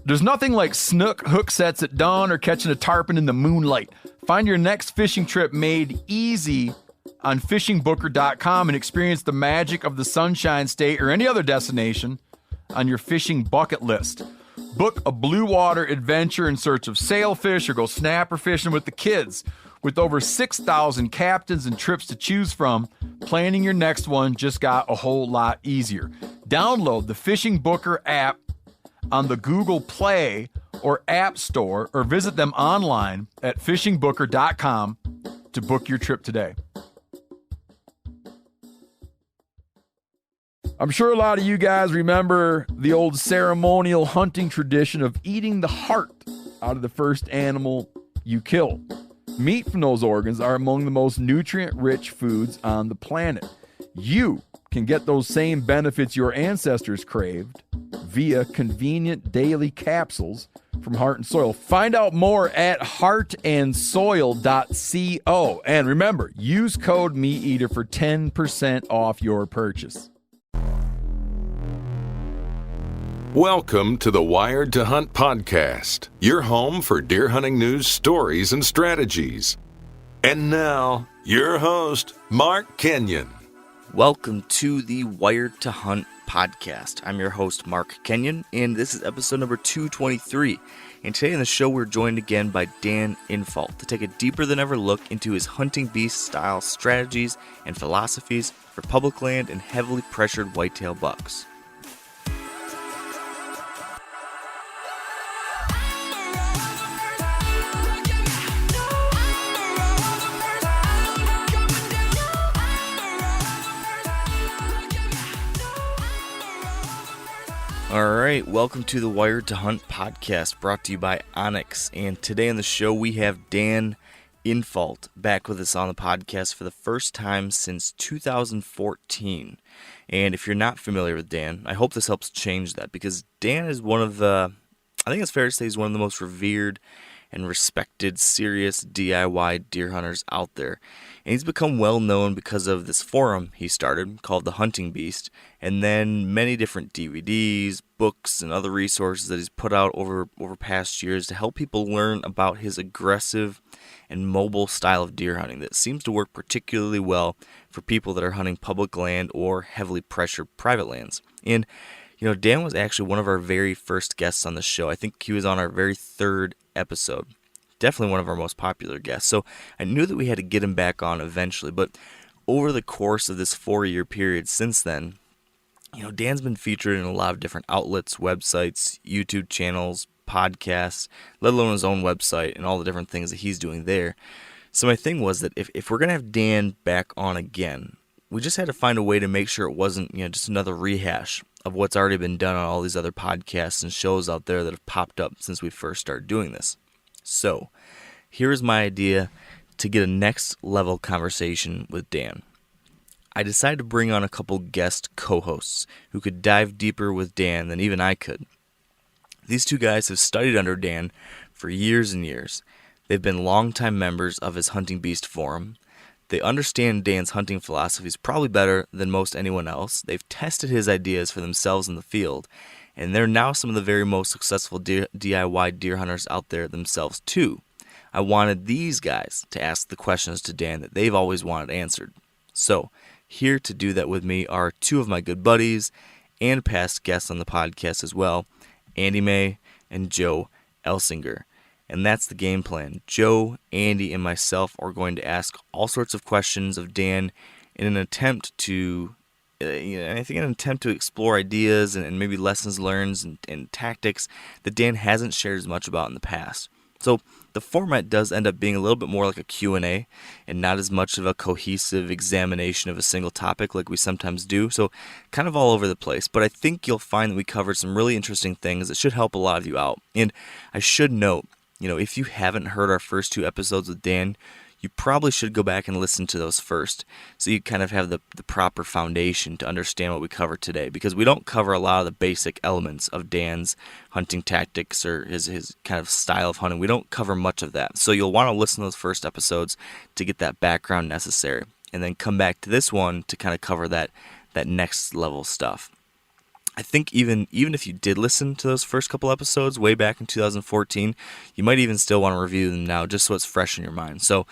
There's nothing like snook hook sets at dawn or catching a tarpon in the moonlight. Find your next fishing trip made easy on fishingbooker.com and experience the magic of the Sunshine State or any other destination on your fishing bucket list. Book a blue water adventure in search of sailfish or go snapper fishing with the kids. With over 6,000 captains and trips to choose from, planning your next one just got a whole lot easier. Download the Fishing Booker app on the Google Play or App Store, or visit them online at fishingbooker.com to book your trip today. I'm sure a lot of you guys remember the old ceremonial hunting tradition of eating the heart out of the first animal you kill. Meat from those organs are among the most nutrient-rich foods on the planet. You can get those same benefits your ancestors craved via convenient daily capsules from Heart and Soil. Find out more at heartandsoil.co. And remember, use code MeatEater for 10% off your purchase. Welcome to the Wired to Hunt podcast, your home for deer hunting news, stories, and strategies. And now, your host, Mark Kenyon. Welcome to the Wired to Hunt podcast. I'm your host, Mark Kenyon, and this is episode number 223. And today on the show, we're joined again by Dan Infalt to take a deeper than ever look into his hunting beast style strategies and philosophies for public land and heavily pressured whitetail bucks. Alright, welcome to the Wired to Hunt podcast, brought to you by Onyx. And today on the show we have Dan Infalt back with us on the podcast for the first time since 2014. And if you're not familiar with Dan, I hope this helps change that, because Dan is one of the, I think it's fair to say he's one of the most revered and respected, serious DIY deer hunters out there. And he's become well known because of this forum he started called The Hunting Beast, and then many different DVDs, books, and other resources that he's put out over past years to help people learn about his aggressive and mobile style of deer hunting that seems to work particularly well for people that are hunting public land or heavily pressured private lands. And Dan was actually one of our very first guests on the show. I think he was on our very third episode. Definitely one of our most popular guests. So I knew that we had to get him back on eventually. But over the course of this 4-year period since then, Dan's been featured in a lot of different outlets, websites, YouTube channels, podcasts, let alone his own website and all the different things that he's doing there. So my thing was that if we're going to have Dan back on again, we just had to find a way to make sure it wasn't just another rehash of what's already been done on all these other podcasts and shows out there that have popped up since we first started doing this. So, here's my idea to get a next level conversation with Dan. I decided to bring on a couple guest co-hosts who could dive deeper with Dan than even I could. These two guys have studied under Dan for years and years. They've been longtime members of his Hunting Beast forum. They understand Dan's hunting philosophies probably better than most anyone else. They've tested his ideas for themselves in the field, and they're now some of the very most successful DIY deer hunters out there themselves too. I wanted these guys to ask the questions to Dan that they've always wanted answered. So, here to do that with me are two of my good buddies and past guests on the podcast as well, Andy May and Joe Elsinger. And that's the game plan. Joe, Andy, and myself are going to ask all sorts of questions of Dan in an attempt to, explore ideas and maybe lessons learned and tactics that Dan hasn't shared as much about in the past. So the format does end up being a little bit more like a Q&A and not as much of a cohesive examination of a single topic like we sometimes do. So kind of all over the place. But I think you'll find that we covered some really interesting things that should help a lot of you out. And I should note, if you haven't heard our first 2 episodes with Dan, you probably should go back and listen to those first, so you kind of have the proper foundation to understand what we cover today, because we don't cover a lot of the basic elements of Dan's hunting tactics or his kind of style of hunting. We don't cover much of that, so you'll want to listen to those first episodes to get that background necessary, and then come back to this one to kind of cover that next level stuff. I think even if you did listen to those first couple episodes way back in 2014, you might even still want to review them now just so it's fresh in your mind. So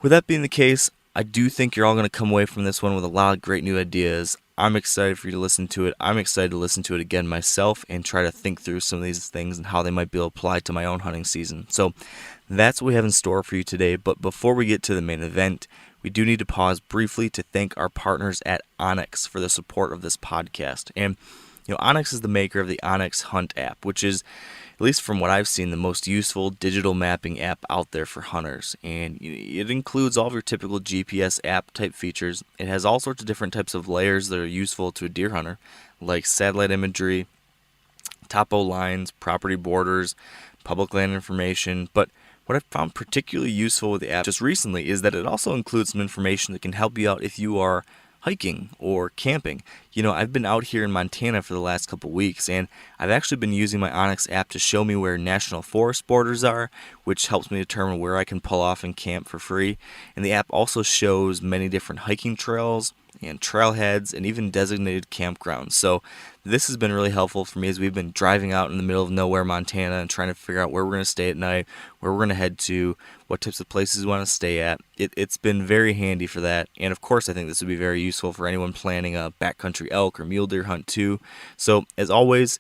with that being the case, I do think you're all going to come away from this one with a lot of great new ideas. I'm excited for you to listen to it. I'm excited to listen to it again myself and try to think through some of these things and how they might be applied to my own hunting season. So that's what we have in store for you today. But before we get to the main event, we do need to pause briefly to thank our partners at Onyx for the support of this podcast. And Onyx is the maker of the Onyx Hunt app, which is, at least from what I've seen, the most useful digital mapping app out there for hunters. And it includes all of your typical GPS app type features. It has all sorts of different types of layers that are useful to a deer hunter, like satellite imagery, topo lines, property borders, public land information. But what I've found particularly useful with the app just recently is that it also includes some information that can help you out if you are hiking or camping. I've been out here in Montana for the last couple weeks, and I've actually been using my Onyx app to show me where national forest borders are, which helps me determine where I can pull off and camp for free. And the app also shows many different hiking trails and trailheads and even designated campgrounds. So this has been really helpful for me as we've been driving out in the middle of nowhere, Montana, and trying to figure out where we're going to stay at night, where we're going to head to, what types of places we want to stay at. It's been very handy for that. And of course, I think this would be very useful for anyone planning a backcountry elk or mule deer hunt too. So as always,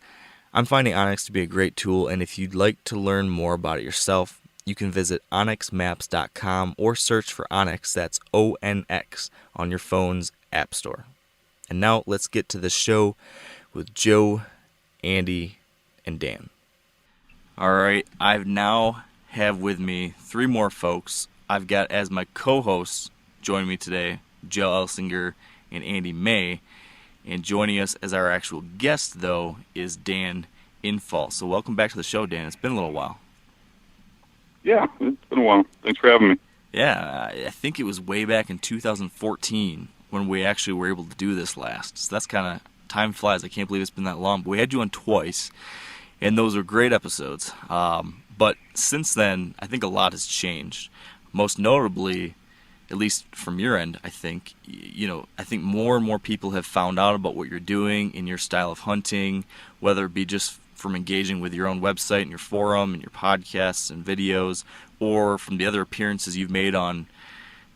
I'm finding Onyx to be a great tool. And if you'd like to learn more about it yourself, you can visit onyxmaps.com or search for Onyx, that's ONX, on your phone's app store. And now let's get to the show with Joe, Andy, and Dan. All right, I've now have with me three more folks. I've got as my co-hosts joining me today, Joe Elsinger and Andy May. And joining us as our actual guest, though, is Dan Infalt. So welcome back to the show, Dan. It's been a little while. Yeah, it's been a while. Thanks for having me. Yeah, I think it was way back in 2014 when we actually were able to do this last. So that's kind of, time flies. I can't believe it's been that long. But we had you on twice, and those were great episodes. But since then, I think a lot has changed. Most notably, at least from your end, I think, I think more and more people have found out about what you're doing in your style of hunting, whether it be just from engaging with your own website and your forum and your podcasts and videos, or from the other appearances you've made on,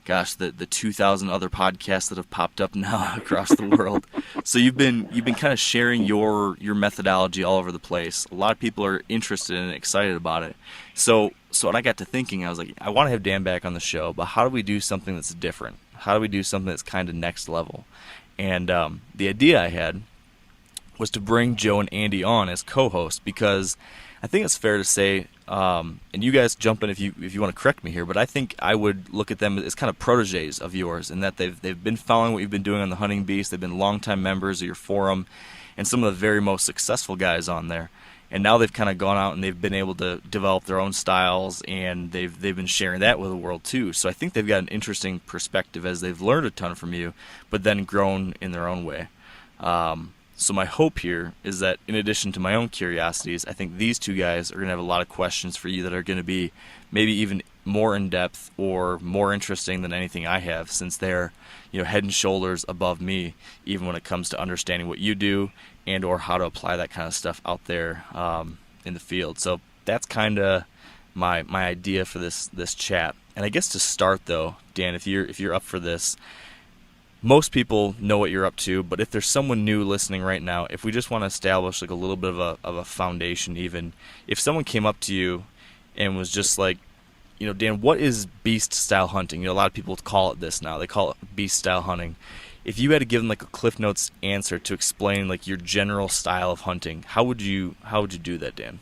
the 2,000 other podcasts that have popped up now across the world. So you've been kind of sharing your methodology all over the place. A lot of people are interested and excited about it. So when I got to thinking, I was like, I want to have Dan back on the show, but how do we do something that's different? How do we do something that's kind of next level? And the idea I had was to bring Joe and Andy on as co-hosts, because I think it's fair to say, and you guys jump in if you want to correct me here, but I think I would look at them as kind of proteges of yours, in that they've been following what you've been doing on the Hunting Beast. They've been longtime members of your forum, and some of the very most successful guys on there. And now they've kind of gone out and they've been able to develop their own styles, and they've been sharing that with the world too. So I think they've got an interesting perspective as they've learned a ton from you, but then grown in their own way. So my hope here is that in addition to my own curiosities, I think these two guys are going to have a lot of questions for you that are going to be maybe even more in-depth or more interesting than anything I have, since they're head and shoulders above me, even when it comes to understanding what you do and or how to apply that kind of stuff out there in the field. So that's kind of my idea for this chat. And I guess to start though, Dan, if you're up for this, most people know what you're up to, but if there's someone new listening right now, if we just want to establish like a little bit of a foundation, even if someone came up to you and was just like, Dan, what is beast style hunting? A lot of people call it this now. They call it beast style hunting. If you had to give them like a Cliff Notes answer to explain like your general style of hunting, how would you do that, Dan?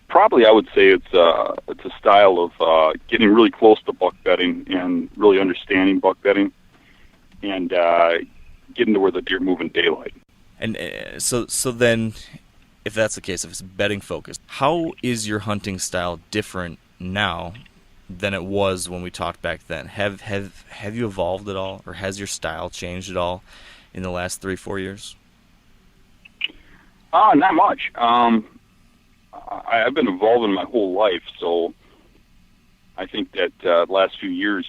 Probably I would say it's a style of getting really close to buck bedding and really understanding buck bedding, and getting to where the deer move in daylight. And so then, if that's the case, if it's bedding focused, how is your hunting style different now than it was when we talked back then? Have you evolved at all, or has your style changed at all in the last 3-4 years? Not much. I've been evolving my whole life, so I think that the last few years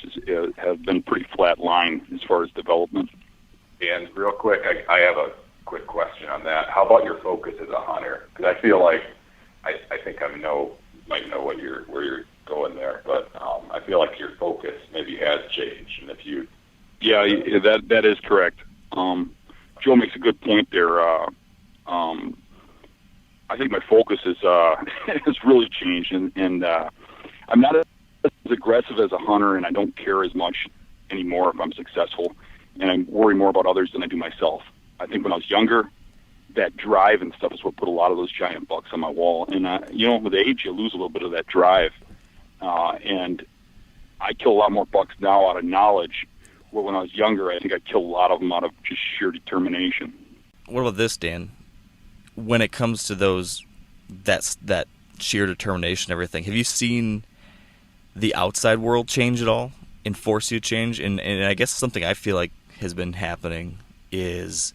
have been pretty flat line as far as development. And real quick, I have a quick question on that. How about your focus as a hunter? Because I feel like I think I might know where you're going there, but I feel like your focus maybe has changed. And if you, that is correct. Joe makes a good point there. I think my focus is has really changed, and I'm not as aggressive as a hunter, and I don't care as much anymore if I'm successful, and I worry more about others than I do myself. I think when I was younger, that drive and stuff is what put a lot of those giant bucks on my wall. And with age, you lose a little bit of that drive, and I kill a lot more bucks now out of knowledge. Where when I was younger, I think I killed a lot of them out of just sheer determination. What about this, Dan? When it comes to that sheer determination, everything, have you seen the outside world change at all and force you to change? And I guess something I feel like has been happening is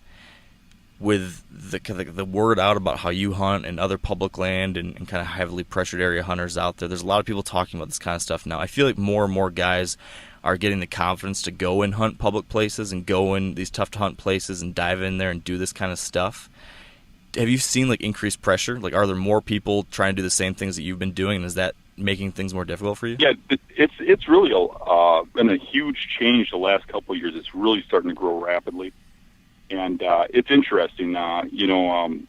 with the word out about how you hunt and other public land and kind of heavily pressured area hunters out there. There's a lot of people talking about this kind of stuff now. I feel like more and more guys are getting the confidence to go and hunt public places and go in these tough to hunt places and dive in there and do this kind of stuff. Have you seen like increased pressure? Like, are there more people trying to do the same things that you've been doing, and is that making things more difficult for you? Yeah, it's really been a huge change the last couple of years. It's really starting to grow rapidly, and it's interesting. I'm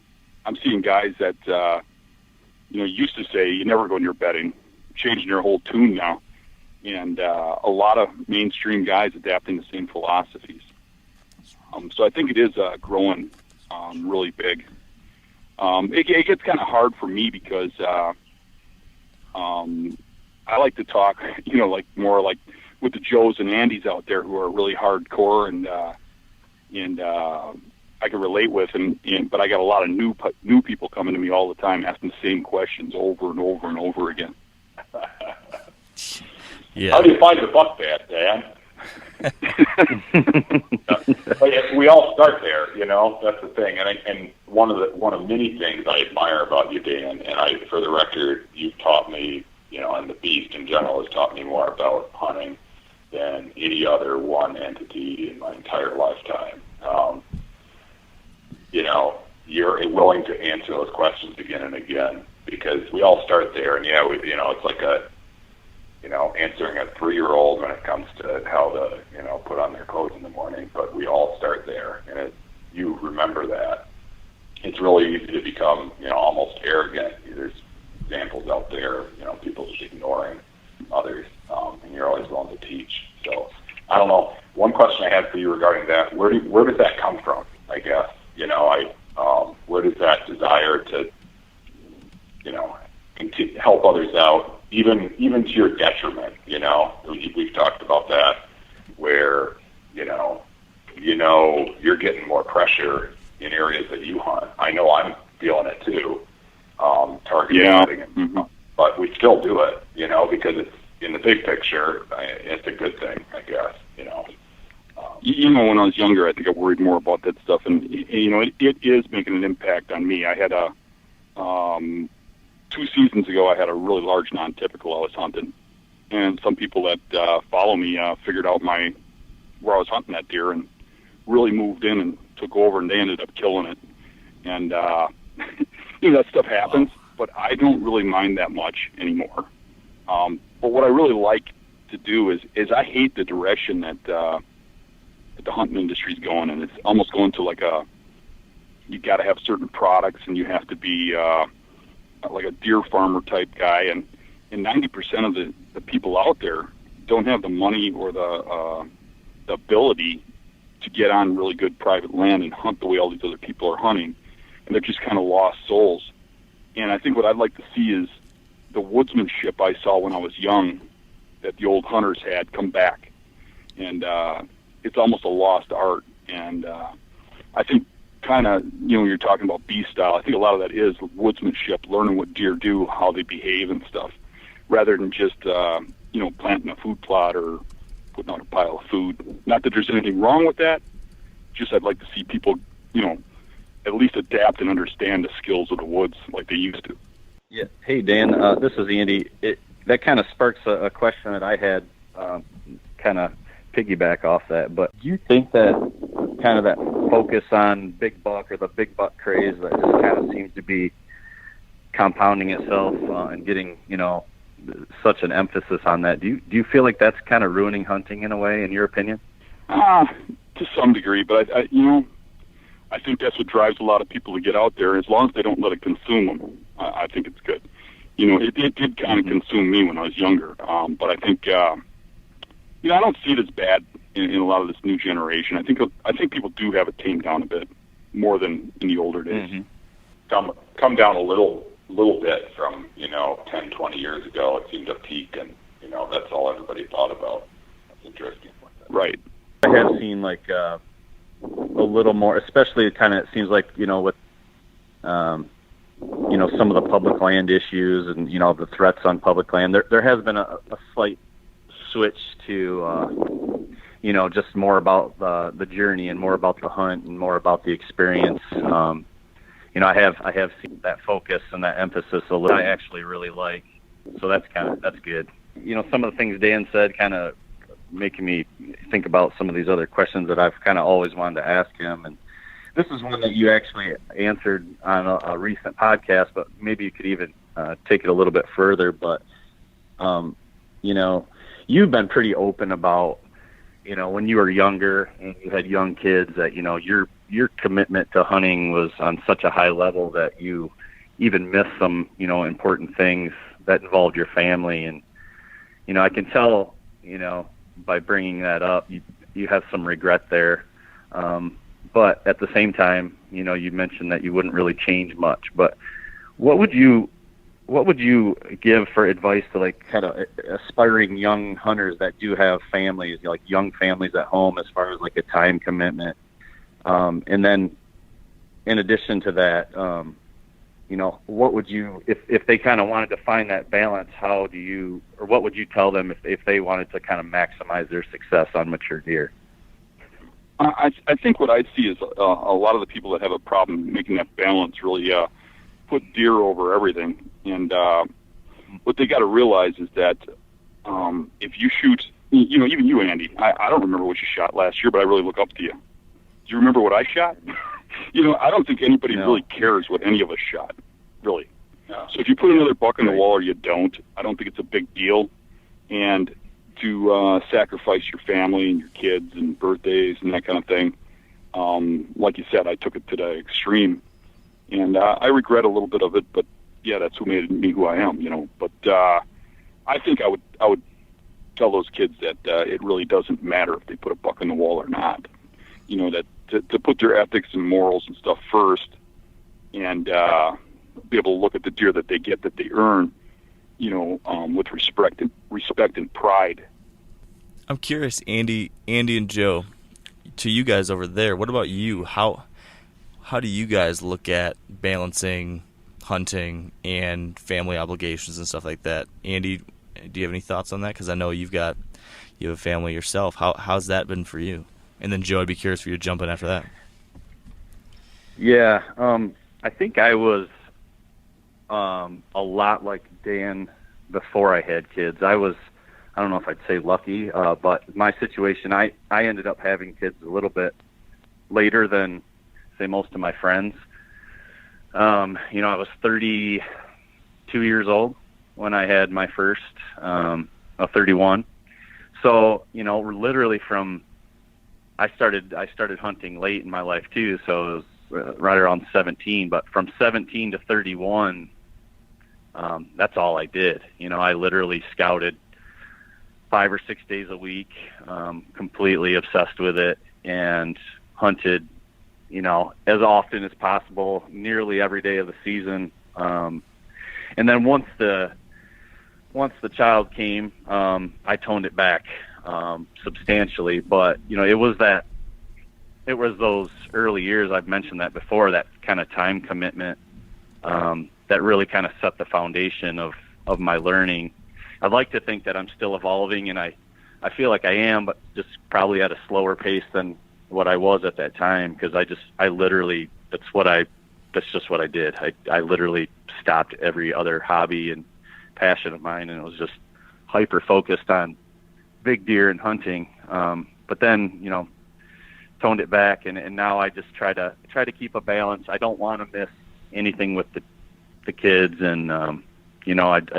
seeing guys that used to say you never go near bedding, changing their whole tune now, and a lot of mainstream guys adapting the same philosophies. So I think it is growing really big. It gets kind of hard for me because I like to talk, like more like with the Joes and Andys out there who are really hardcore and I can relate with, but I got a lot of new people coming to me all the time asking the same questions over and over and over again. Yeah. How do you find the buck bad, Dan? We all start there, That's the thing, and one of many things I admire about you, Dan. And for the record, you've taught me, and the beast in general has taught me more about hunting than any other one entity in my entire lifetime. You're willing to answer those questions again and again because we all start there, and it's like answering a 3-year-old when it comes to how to, put on their clothes in the morning. But we all start there, and you remember that. It's really easy to become, almost arrogant. There's examples out there, people just ignoring others, and you're always willing to teach. So I don't know. One question I had for you regarding that: where does that come from? I guess where does that desire to, help others out? Even to your detriment, we've talked about that, where you're getting more pressure in areas that you hunt. I know I'm feeling it too, targeting, but we still do it, because it's in the big picture. It's a good thing, I guess. When I was younger, I think I worried more about that stuff, and it is making an impact on me. I had 2 seasons ago, I had a really large non-typical I was hunting, and some people that follow me figured out where I was hunting that deer and really moved in and took over, and they ended up killing it. And that stuff happens, but I don't really mind that much anymore. But what I really like to do is I hate the direction that the hunting industry is going, and it's almost going to you got to have certain products, and you have to be like a deer farmer type guy, and 90% of the people out there don't have the money or the ability to get on really good private land and hunt the way all these other people are hunting, and they're just kind of lost souls. And I think what I'd like to see is the woodsmanship I saw when I was young that the old hunters had come back, and it's almost a lost art. And I think kind of, you're talking about beast style. I think a lot of that is woodsmanship, learning what deer do, how they behave and stuff, rather than just, planting a food plot or putting out a pile of food. Not that there's anything wrong with that. Just I'd like to see people, at least adapt and understand the skills of the woods like they used to. Yeah. Hey, Dan, this is Andy. That kind of sparks a question that I had, kind of piggyback off that. But do you think that kind of that focus on big buck or the big buck craze that just kind of seems to be compounding itself and getting, such an emphasis on that. Do you feel like that's kind of ruining hunting in a way, in your opinion? To some degree, but I think that's what drives a lot of people to get out there. As long as they don't let it consume them, I think it's good. It did kind of consume me when I was younger, but I think I don't see it as bad in a lot of this new generation. I think people do have it tamed down a bit more than in the older days. Mm-hmm. Come down a little bit from 10, 20 years ago. It seemed to peak, and that's all everybody thought about. That's interesting. Right. I have seen like a little more, especially kind of, it seems like with some of the public land issues and the threats on public land. There has been a slight switch to just more about the journey and more about the hunt and more about the experience. I have seen that focus and that emphasis a little. I actually really like, so that's good. Some of the things Dan said kind of making me think about some of these other questions that I've kind of always wanted to ask him. And this is one that you actually answered on a recent podcast, but maybe you could even take it a little bit further. But, you've been pretty open about, when you were younger and you had young kids that, your commitment to hunting was on such a high level that you even missed some, important things that involved your family. And, I can tell, by bringing that up, you have some regret there. But at the same time, you mentioned that you wouldn't really change much. But what would you give for advice to like kind of aspiring young hunters that do have families, like young families at home, as far as like a time commitment? And then in addition to that, what would you, if they kind of wanted to find that balance, what would you tell them if they wanted to kind of maximize their success on mature deer? I think what I see is a lot of the people that have a problem making that balance really put deer over everything. And what they got to realize is that if you shoot, even you, Andy, I don't remember what you shot last year, but I really look up to you. Do you remember what I shot? I don't think anybody really cares what any of us shot, really. No. So if you put another buck in the wall or you don't, I don't think it's a big deal. And to sacrifice your family and your kids and birthdays and that kind of thing, like you said, I took it to the extreme. And I regret a little bit of it, but yeah, that's what made me who I am, But I think I would tell those kids that it really doesn't matter if they put a buck in the wall or not. That to put their ethics and morals and stuff first, and be able to look at the deer that they get, that they earn, with respect and pride. I'm curious, Andy and Joe, to you guys over there, what about you? How do you guys look at balancing hunting and family obligations and stuff like that? Andy, do you have any thoughts on that? Because I know you have a family yourself. How's that been for you? And then Joe, I'd be curious for you to jump in after that. Yeah, I think I was a lot like Dan before I had kids. I don't know if I'd say lucky, but my situation, I ended up having kids a little bit later than, say, most of my friends. I was 32 years old when I had my first, 31. So, literally I started hunting late in my life too, so it was right around 17. But from 17 to 31, that's all I did. I literally scouted 5 or 6 days a week, completely obsessed with it, and hunted, as often as possible, nearly every day of the season. And then once the child came, I toned it back substantially. But it was those early years, I've mentioned that before, that kind of time commitment that really kind of set the foundation of my learning. I'd like to think that I'm still evolving, and I feel like I am, but just probably at a slower pace than what I was at that time, because I literally that's just what I did. I literally stopped every other hobby and passion of mine, and it was just hyper focused on big deer and hunting. But then, toned it back, and now I just try to keep a balance. I don't want to miss anything with the kids, and I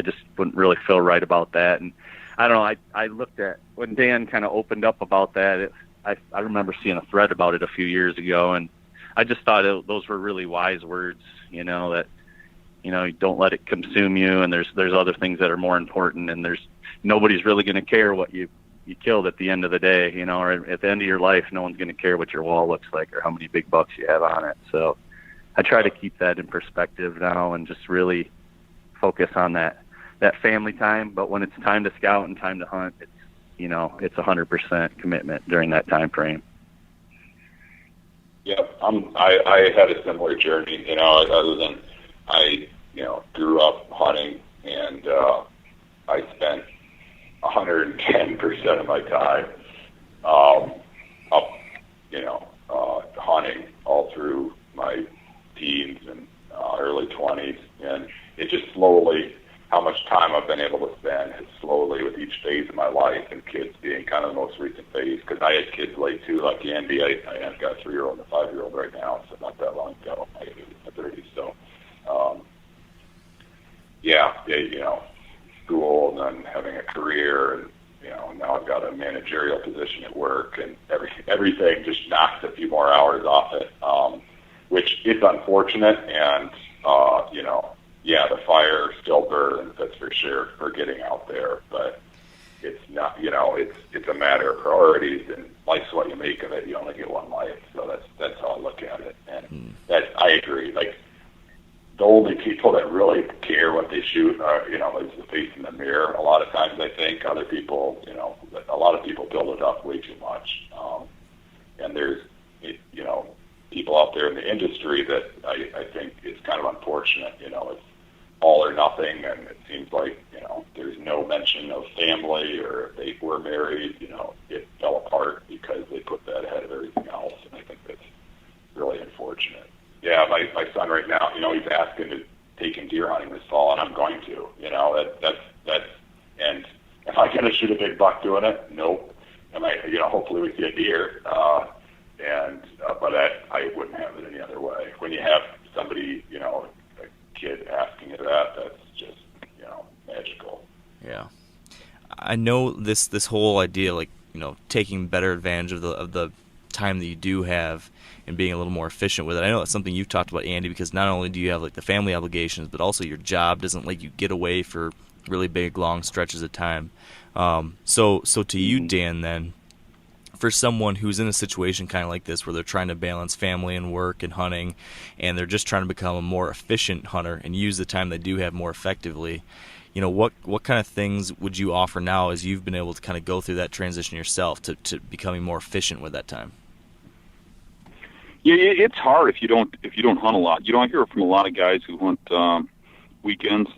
just wouldn't really feel right about that. And I don't know, I looked at when Dan kind of opened up about that. I remember seeing a thread about it a few years ago, and I just thought those were really wise words. That you don't let it consume you, and there's other things that are more important, and nobody's really going to care what you killed at the end of the day, or at the end of your life, no one's going to care what your wall looks like or how many big bucks you have on it. So I try to keep that in perspective now and just really focus on that family time. But when it's time to scout and time to hunt, it's 100% commitment during that time frame. Yep. I had a similar journey, other than I, grew up hunting, and I spent 110% of my time hunting all through my teens and early 20s, and it just slowly, how much time I've been able to spend has slowly, with each phase of my life, and kids being kind of the most recent phase, because I had kids late too, like Andy. I've got a 3-year-old and a 5-year-old right now, so not that long ago. I was in my 30s, so school, and then having a career, and now I've got a managerial position at work, and everything just knocks a few more hours off it, which is unfortunate. And the fire still burns, that's for sure, for getting out there, but it's not, it's a matter of priorities, and life's what you make of it. You only get one life, so that's how I look at it. And that, I agree, like, the only people that really care what they shoot are, is the face in the mirror. A lot of times I think other people, a lot of people build it up way too much. And there's, people out there in the industry that I think is kind of unfortunate. It's all or nothing, and it seems like, there's no mention of family, or if they were married, it fell apart because they put that ahead of everything else. And I think that's really unfortunate. Yeah, my son right now, he's asking to take him deer hunting this fall, and I'm going to. That's and am I going to shoot a big buck doing it? Nope. Am I? Hopefully we see a deer. But I wouldn't have it any other way. When you have somebody, a kid asking you that's just, magical. Yeah, I know this whole idea, like, taking better advantage of the time that you do have and being a little more efficient with it. I know that's something you've talked about, Andy, because not only do you have like the family obligations, but also your job doesn't let you get away for really big, long stretches of time. So to you, Dan, then, for someone who's in a situation kind of like this, where they're trying to balance family and work and hunting, and they're just trying to become a more efficient hunter and use the time they do have more effectively, what kind of things would you offer now, as you've been able to kind of go through that transition yourself to becoming more efficient with that time? Yeah, it's hard if you don't hunt a lot. I hear from a lot of guys who hunt weekends,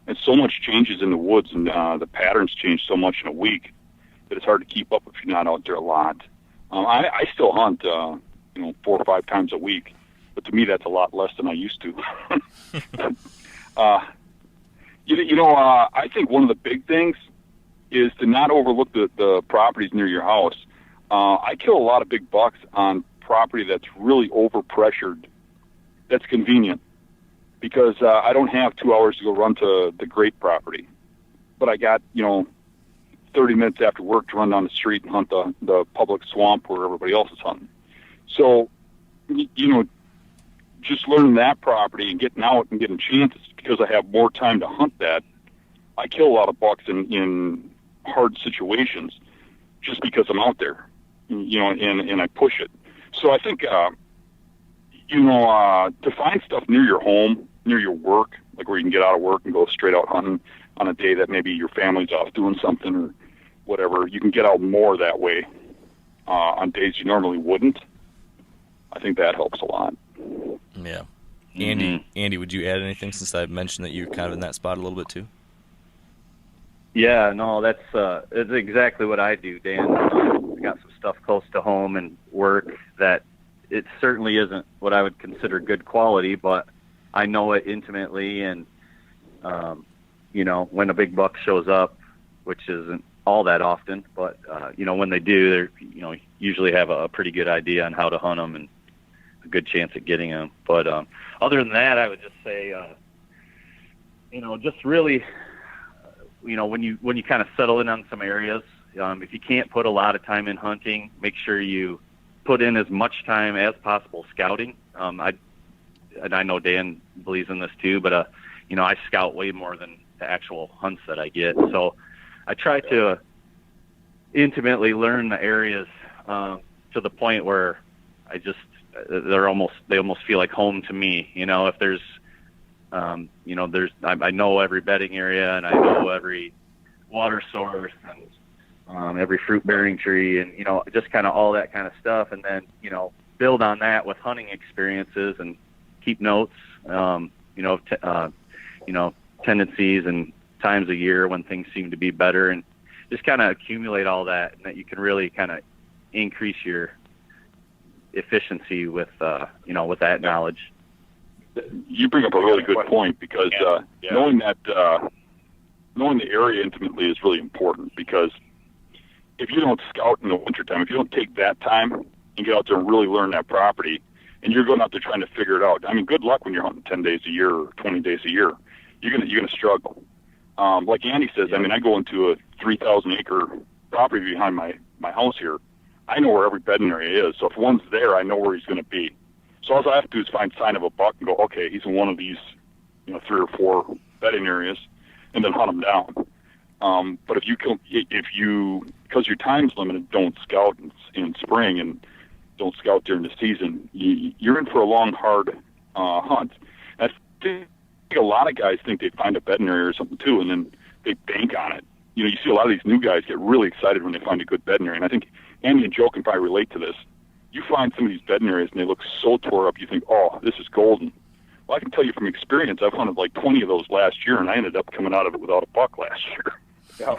and so much changes in the woods, and the patterns change so much in a week that it's hard to keep up if you're not out there a lot. I still hunt 4 or 5 times a week, but to me that's a lot less than I used to. I think one of the big things is to not overlook the properties near your house. I kill a lot of big bucks on property that's really overpressured, that's convenient, because I don't have 2 hours to go run to the great property, but I got 30 minutes after work to run down the street and hunt the public swamp where everybody else is hunting. So just learning that property and getting out and getting chances, because I have more time to hunt that. I kill a lot of bucks in hard situations just because I'm out there, and I push it. So I think, to find stuff near your home, near your work, like where you can get out of work and go straight out hunting on a day that maybe your family's off doing something or whatever, you can get out more that way on days you normally wouldn't. I think that helps a lot. Yeah. Andy, would you add anything, since I mentioned that you're kind of in that spot a little bit too? Yeah, no, that's exactly what I do, Dan. I got some stuff close to home and work that it certainly isn't what I would consider good quality, but I know it intimately, and when a big buck shows up, which isn't all that often, but when they do, they usually have a pretty good idea on how to hunt them and a good chance at getting them. But other than that, I would just say, just really, when you kind of settle in on some areas, if you can't put a lot of time in hunting, make sure you put in as much time as possible scouting. I know Dan believes in this too, but I scout way more than the actual hunts that I get. So I try to intimately learn the areas to the point where they almost feel like home to me. If there's I know every bedding area, and I know every water source and every fruit bearing tree, and just kind of all that kind of stuff, and then build on that with hunting experiences and keep notes, tendencies and times a year when things seem to be better, and just kind of accumulate all that, and that you can really kind of increase your efficiency with that knowledge. You bring up a really good point, because knowing the area intimately is really important, because if you don't scout in the wintertime, if you don't take that time and get out there and really learn that property, and you're going out there trying to figure it out, I mean, good luck when you're hunting 10 days a year or 20 days a year. You're gonna struggle. Like Andy says, I mean, I go into a 3,000 acre property behind my house here. I know where every bedding area is, so if one's there, I know where he's going to be. So all I have to do is find sign of a buck and go, okay, he's in one of these, 3 or 4 bedding areas, and then hunt him down. But if you, because your time's limited, don't scout in spring and don't scout during the season, you're in for a long, hard hunt. I think a lot of guys think they find a bedding area or something too, and then they bank on it. You see a lot of these new guys get really excited when they find a good bedding area, and I think Andy and Joe can probably relate to this. You find some of these bedding areas and they look so tore up, you think, oh, this is golden. Well, I can tell you from experience, I've hunted like 20 of those last year, and I ended up coming out of it without a buck last year. Yeah.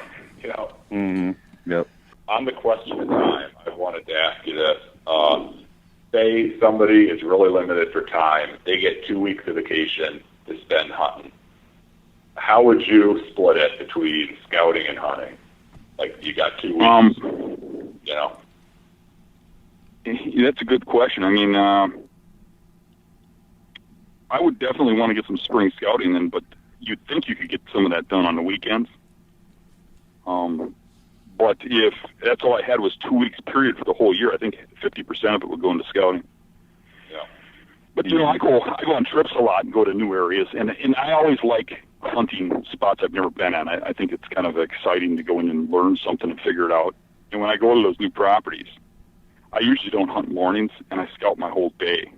Mm-hmm. Yep. On the question of time, I wanted to ask you this. Say somebody is really limited for time. They get 2 weeks of vacation to spend hunting. How would you split it between scouting and hunting? Like, you got 2 weeks, That's a good question. I mean, I would definitely want to get some spring scouting in, but you'd think you could get some of that done on the weekends. But if that's all I had was 2 weeks period for the whole year, I think 50% of it would go into scouting. Yeah. But I go on trips a lot and go to new areas, and I always like hunting spots I've never been on. I think it's kind of exciting to go in and learn something and figure it out. And when I go to those new properties, I usually don't hunt mornings, and I scout my whole day.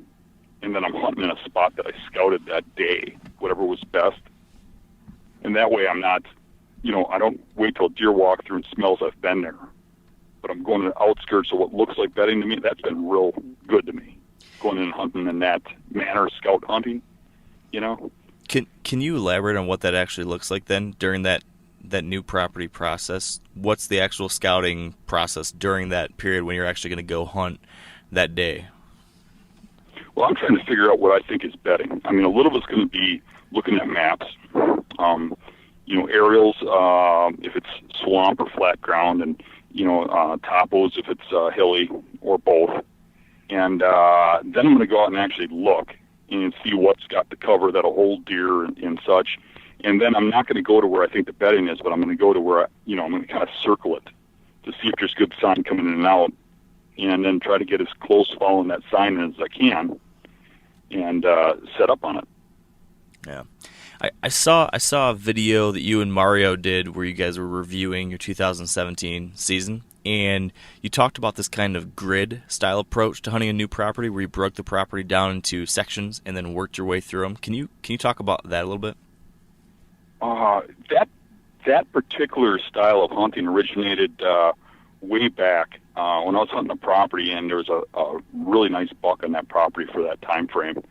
And then I'm hunting in a spot that I scouted that day, whatever was best. And that way I'm not, I don't wait till deer walk through and smells I've been there. But I'm going to the outskirts of what looks like bedding to me. That's been real good to me, going in and hunting in that manner, scout hunting, Can you elaborate on what that actually looks like then during that new property process? What's the actual scouting process during that period when you're actually going to go hunt that day? Well, I'm trying to figure out what I think is bedding. I mean, a little of it's going to be looking at maps, aerials, if it's swamp or flat ground, and, topos if it's hilly or both. And then I'm going to go out and actually look and see what's got the cover that'll hold deer and such. And then I'm not going to go to where I think the bedding is, but I'm going to go to where, I'm going to kind of circle it to see if there's good sign coming in and out, and then try to get as close following that sign as I can and set up on it. Yeah. I saw a video that you and Mario did where you guys were reviewing your 2017 season, and you talked about this kind of grid style approach to hunting a new property where you broke the property down into sections and then worked your way through them. Can you talk about that a little bit? That particular style of hunting originated way back when I was hunting a property, and there was a really nice buck on that property for that time frame.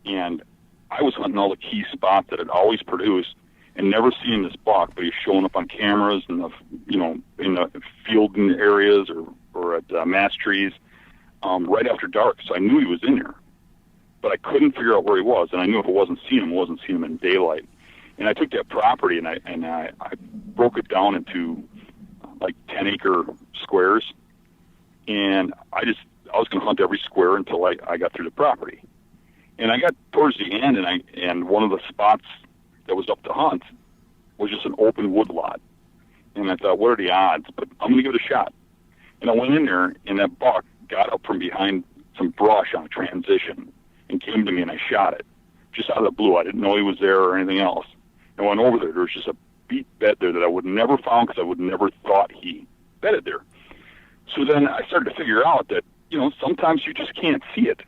And I was hunting all the key spots that had always produced and never seen this buck, but he's showing up on cameras and in the field areas or at mass trees right after dark. So I knew he was in there, but I couldn't figure out where he was, and I knew if I wasn't seeing him in daylight. And I took that property and I broke it down into like 10-acre squares, and I was going to hunt every square until I got through the property. And I got towards the end, and one of the spots that was up to hunt was just an open wood lot. And I thought, what are the odds? But I'm going to give it a shot. And I went in there, and that buck got up from behind some brush on a transition and came to me, and I shot it just out of the blue. I didn't know he was there or anything else. I went over there. There was just a beat bed there that I would never found because I would never thought he bedded there. So then I started to figure out that, sometimes you just can't see it.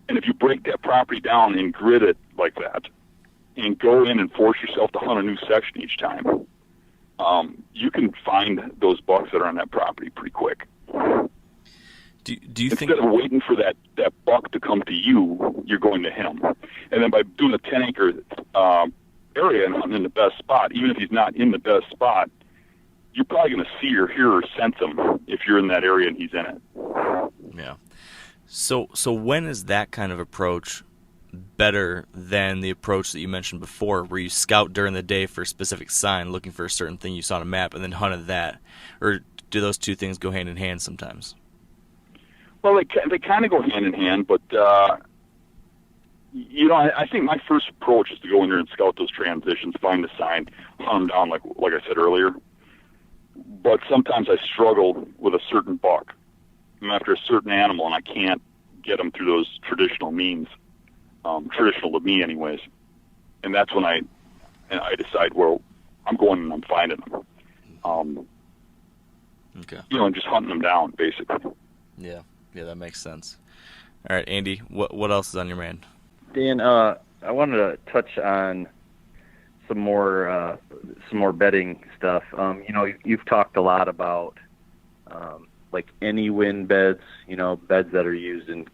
And if you break that property down and grid it like that and go in and force yourself to hunt a new section each time, you can find those bucks that are on that property pretty quick. Do you Instead think of waiting for that buck to come to you, you're going to him. And then by doing a 10-acre area and hunting in the best spot, even if he's not in the best spot, you're probably going to see or hear or sense him if you're in that area and he's in it. Yeah. So when is that kind of approach better than the approach that you mentioned before, where you scout during the day for a specific sign, looking for a certain thing you saw on a map, and then hunted that? Or do those two things go hand in hand sometimes? Well, they kind of go hand in hand, but I think my first approach is to go in there and scout those transitions, find the sign, hunt them down, like I said earlier. But sometimes I struggle with a certain buck. I'm after a certain animal, and I can't get them through those traditional means, traditional to me anyways. And that's when I decide, well, I'm going and I'm finding them. Okay. And just hunting them down, basically. Yeah, that makes sense. All right, Andy, what else is on your mind? Dan, I wanted to touch on some more bedding stuff. You've talked a lot about like any wind beds, beds that are used in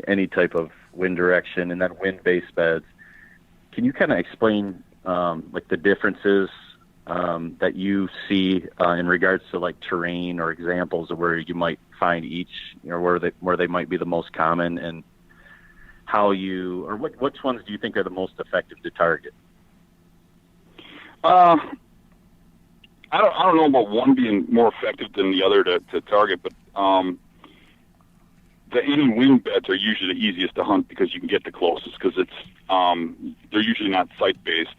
any type of wind direction, and then wind-based beds. Can you kind of explain like the differences that you see in regards to like terrain or examples of where you might find each, where they might be the most common, and how which ones do you think are the most effective to target? I don't know about one being more effective than the other to target, but the any wind beds are usually the easiest to hunt because you can get the closest because they're usually not site-based.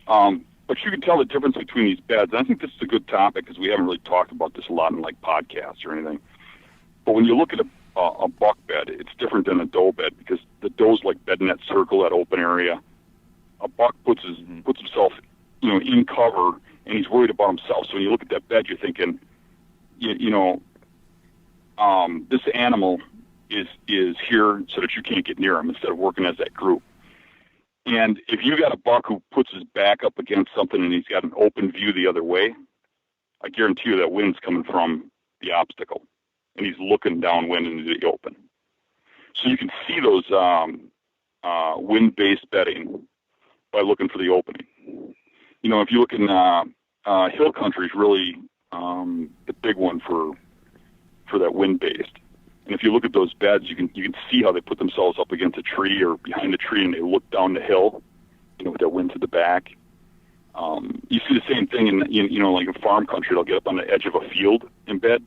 But you can tell the difference between these beds. And I think this is a good topic because we haven't really talked about this a lot in like podcasts or anything. But when you look at a buck bed, it's different than a doe bed because the doe's like bed in that circle, that open area. A buck puts himself, in cover, and he's worried about himself. So when you look at that bed, you're thinking, this animal is here so that you can't get near him instead of working as that group. And if you got a buck who puts his back up against something and he's got an open view the other way, I guarantee you that wind's coming from the obstacle, and he's looking downwind into the open. So you can see those wind-based bedding by looking for the opening. If you look in hill country is really the big one for that wind-based. And if you look at those beds, you can see how they put themselves up against a tree or behind a tree, and they look down the hill, with that wind to the back. You see the same thing in like in farm country. They'll get up on the edge of a field in bed,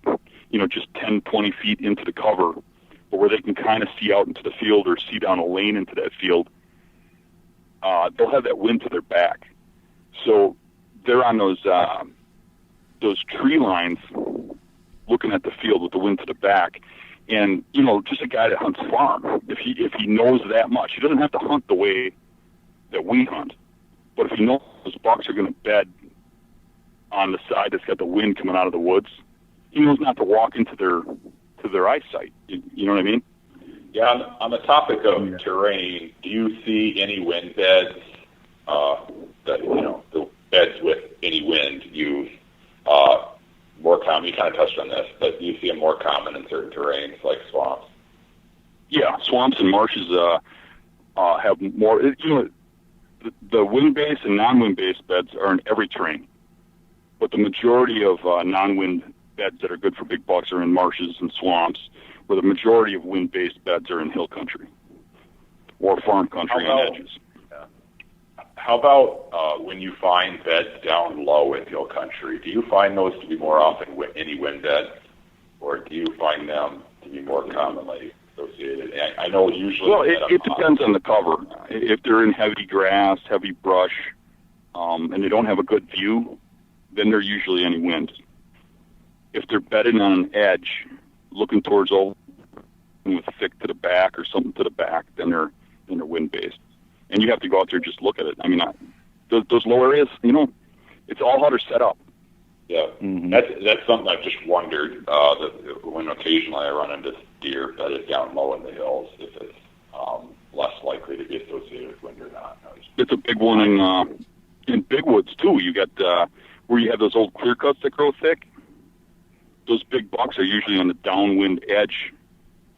just 10, 20 feet into the cover, but where they can kind of see out into the field or see down a lane into that field. They'll have that wind to their back. So they're on those tree lines looking at the field with the wind to the back. And, just a guy that hunts farm, if he knows that much, he doesn't have to hunt the way that we hunt. But if he knows those bucks are going to bed on the side that's got the wind coming out of the woods, he knows not to walk into their eyesight. You know what I mean? Yeah, on the topic of terrain, do you see any wind beds, the beds with any wind used more common? You kind of touched on this, but do you see them more common in certain terrains like swamps? Yeah, swamps and marshes have more. The wind-based and non-wind-based beds are in every terrain, but the majority of non-wind beds that are good for big bucks are in marshes and swamps, where the majority of wind-based beds are in hill country or farm country on edges. How about when you find beds down low in hill country? Do you find those to be more often any wind beds, or do you find them to be more commonly associated? I know usually. Well, it depends on the cover. If they're in heavy grass, heavy brush, and they don't have a good view, then they're usually any wind. If they're bedded on an edge, looking towards open with thick to the back or something to the back, then they're wind based. And you have to go out there and just look at it. I mean, those low areas, it's all how they're set up. Yeah, that's something I've just wondered. That when occasionally I run into deer bedded down low in the hills, if it's less likely to be associated with wind or not. It's a big one in big woods too. You got where you have those old clear cuts that grow thick. Those big bucks are usually on the downwind edge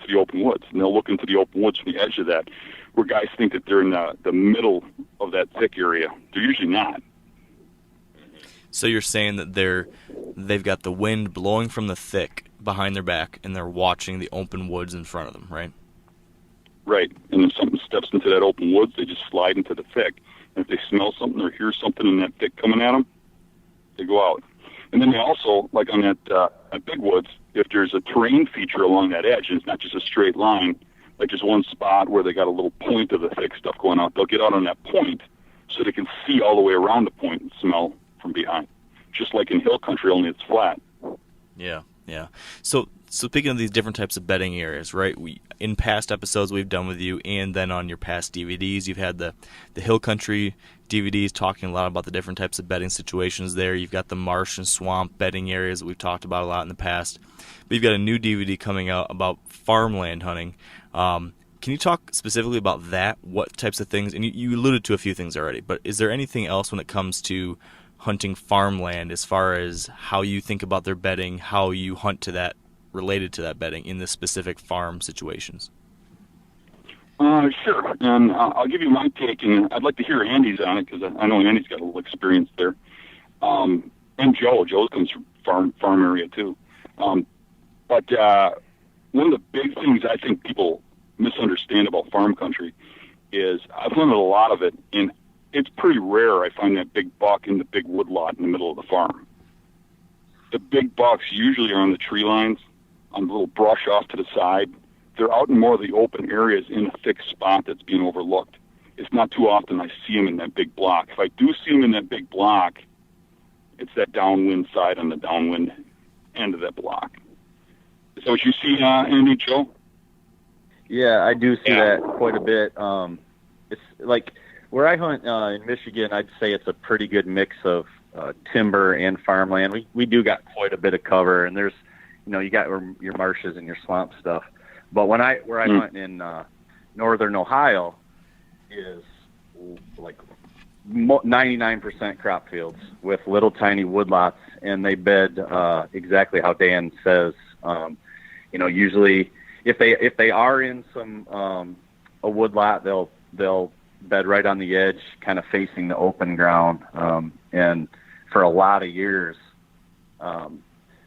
to the open woods, and they'll look into the open woods from the edge of that, where guys think that they're in the middle of that thick area. They're usually not. So you're saying that they've got the wind blowing from the thick behind their back, and they're watching the open woods in front of them, right? Right. And if something steps into that open woods, they just slide into the thick. And if they smell something or hear something in that thick coming at them, they go out. And then they also, like on that big woods, if there's a terrain feature along that edge, and it's not just a straight line, like just one spot where they got a little point of the thick stuff going out, they'll get out on that point so they can see all the way around the point and smell from behind. Just like in hill country, only it's flat. Yeah. So speaking of these different types of bedding areas, right? In past episodes we've done with you, and then on your past DVDs, you've had the hill country DVDs talking a lot about the different types of bedding situations there. You've got the marsh and swamp bedding areas that we've talked about a lot in the past. But you've got a new DVD coming out about farmland hunting. Can you talk specifically about that? What types of things? And you alluded to a few things already, but is there anything else when it comes to hunting farmland as far as how you think about their bedding, how you hunt to that, related to that bedding in the specific farm situations? Sure, and I'll give you my take, and I'd like to hear Andy's on it, because I know Andy's got a little experience there. And Joe comes from farm area too. But one of the big things I think people misunderstand about farm country is I've hunted a lot of it, and it's pretty rare I find that big buck in the big wood lot in the middle of the farm. The big bucks usually are on the tree lines, on the little brush off to the side. They're out in more of the open areas in a thick spot that's being overlooked. It's not too often I see them in that big block. If I do see them in that big block, it's that downwind side on the downwind end of that block. Is that what you see, Andy, Joe? Yeah, I do see that quite a bit. It's like where I hunt in Michigan, I'd say it's a pretty good mix of timber and farmland. We do got quite a bit of cover, and there's, you got your marshes and your swamp stuff. But where I hunt in northern Ohio is like 99% crop fields with little tiny woodlots, and they bed exactly how Dan says. Usually if they are in some a woodlot, they'll bed right on the edge, kind of facing the open ground. And for a lot of years,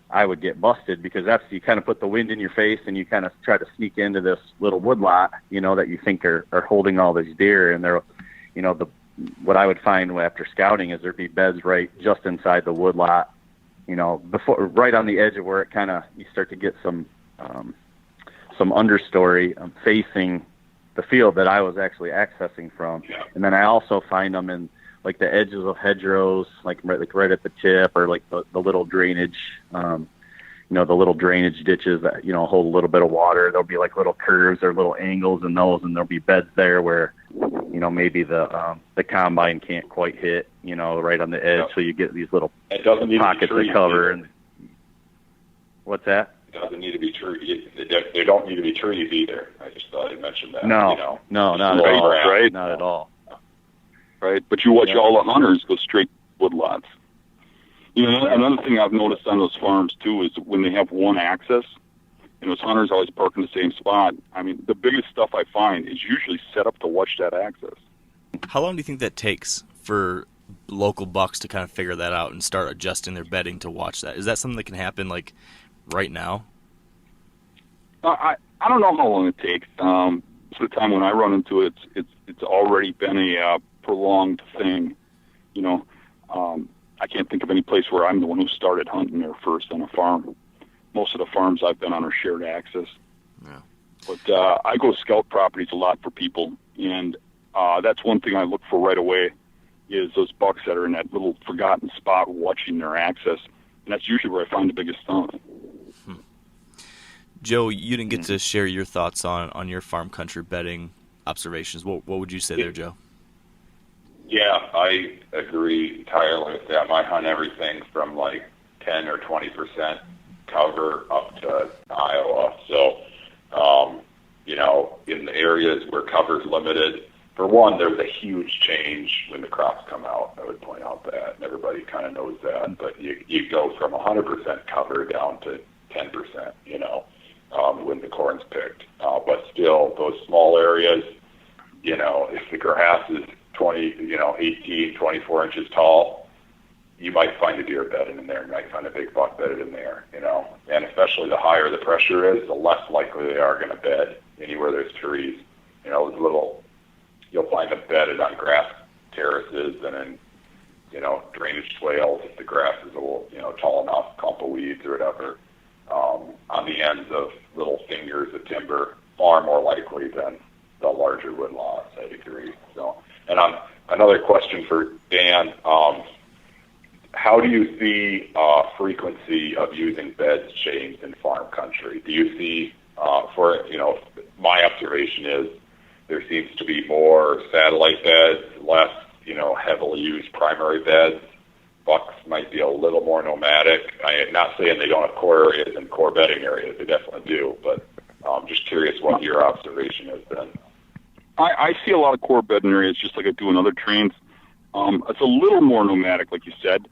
I would get busted because you kind of put the wind in your face and you kind of try to sneak into this little woodlot, that you think are holding all these deer. And they're, what I would find after scouting is there'd be beds right just inside the woodlot, before, right on the edge of where it kind of, you start to get some understory facing the field that I was actually accessing from. Yeah. And then I also find them in like the edges of hedgerows, like right at the tip, or like the little drainage, the little drainage ditches that, hold a little bit of water. There'll be like little curves or little angles in those, and there'll be beds there where, maybe the combine can't quite hit, right on the edge. Yeah. So you get these little pockets of cover. And what's that? It doesn't need to be trees. They don't need to be trees either. I just thought I'd mention that. No, not at all. Right? Not at all. Right, but you watch all the hunters go straight woodlots. Another thing I've noticed on those farms too is when they have one access, and those hunters always park in the same spot. I mean, the biggest stuff I find is usually set up to watch that access. How long do you think that takes for local bucks to kind of figure that out and start adjusting their bedding to watch that? Is that something that can happen like right now? I don't know how long it takes. So the time when I run into it, it's already been a prolonged thing. You know, I can't think of any place where I'm the one who started hunting there first on a farm. Most of the farms I've been on are shared access. Yeah. But I go scout properties a lot for people, and that's one thing I look for right away is those bucks that are in that little forgotten spot watching their access, and that's usually where I find the biggest stump. Joe, you didn't get to share your thoughts on your farm country bedding observations. What would you say there, Joe? Yeah, I agree entirely with that. I hunt everything from like 10 or 20% cover up to Iowa. So, you know, in the areas where cover is limited, for one, there's a huge change when the crops come out. I would point out that, and everybody kind of knows that. But you go from 100% cover down to 10%, you know, when the corn's picked. But still, those small areas, you know, if the grass is 18, 24 inches tall, you might find a deer bedded in there. You might find a big buck bedded in there, you know. And especially the higher the pressure is, the less likely they are going to bed anywhere there's trees. You know, you'll find them bedded on grass terraces and in, you know, drainage swales if the grass is a little, you know, tall enough, clump of weeds or whatever. On the ends of little fingers of timber, far more likely than the larger woodlots, I'd agree. So, and another question for Dan, how do you see frequency of using beds change in farm country? Do you see, my observation is there seems to be more satellite beds, less, you know, heavily used primary beds. Bucks might be a little more nomadic. I'm not saying they don't have core areas and core bedding areas. They definitely do, but I'm just curious what your observation has been. I see a lot of core bedding areas just like I do in other trains. It's a little more nomadic, like you said,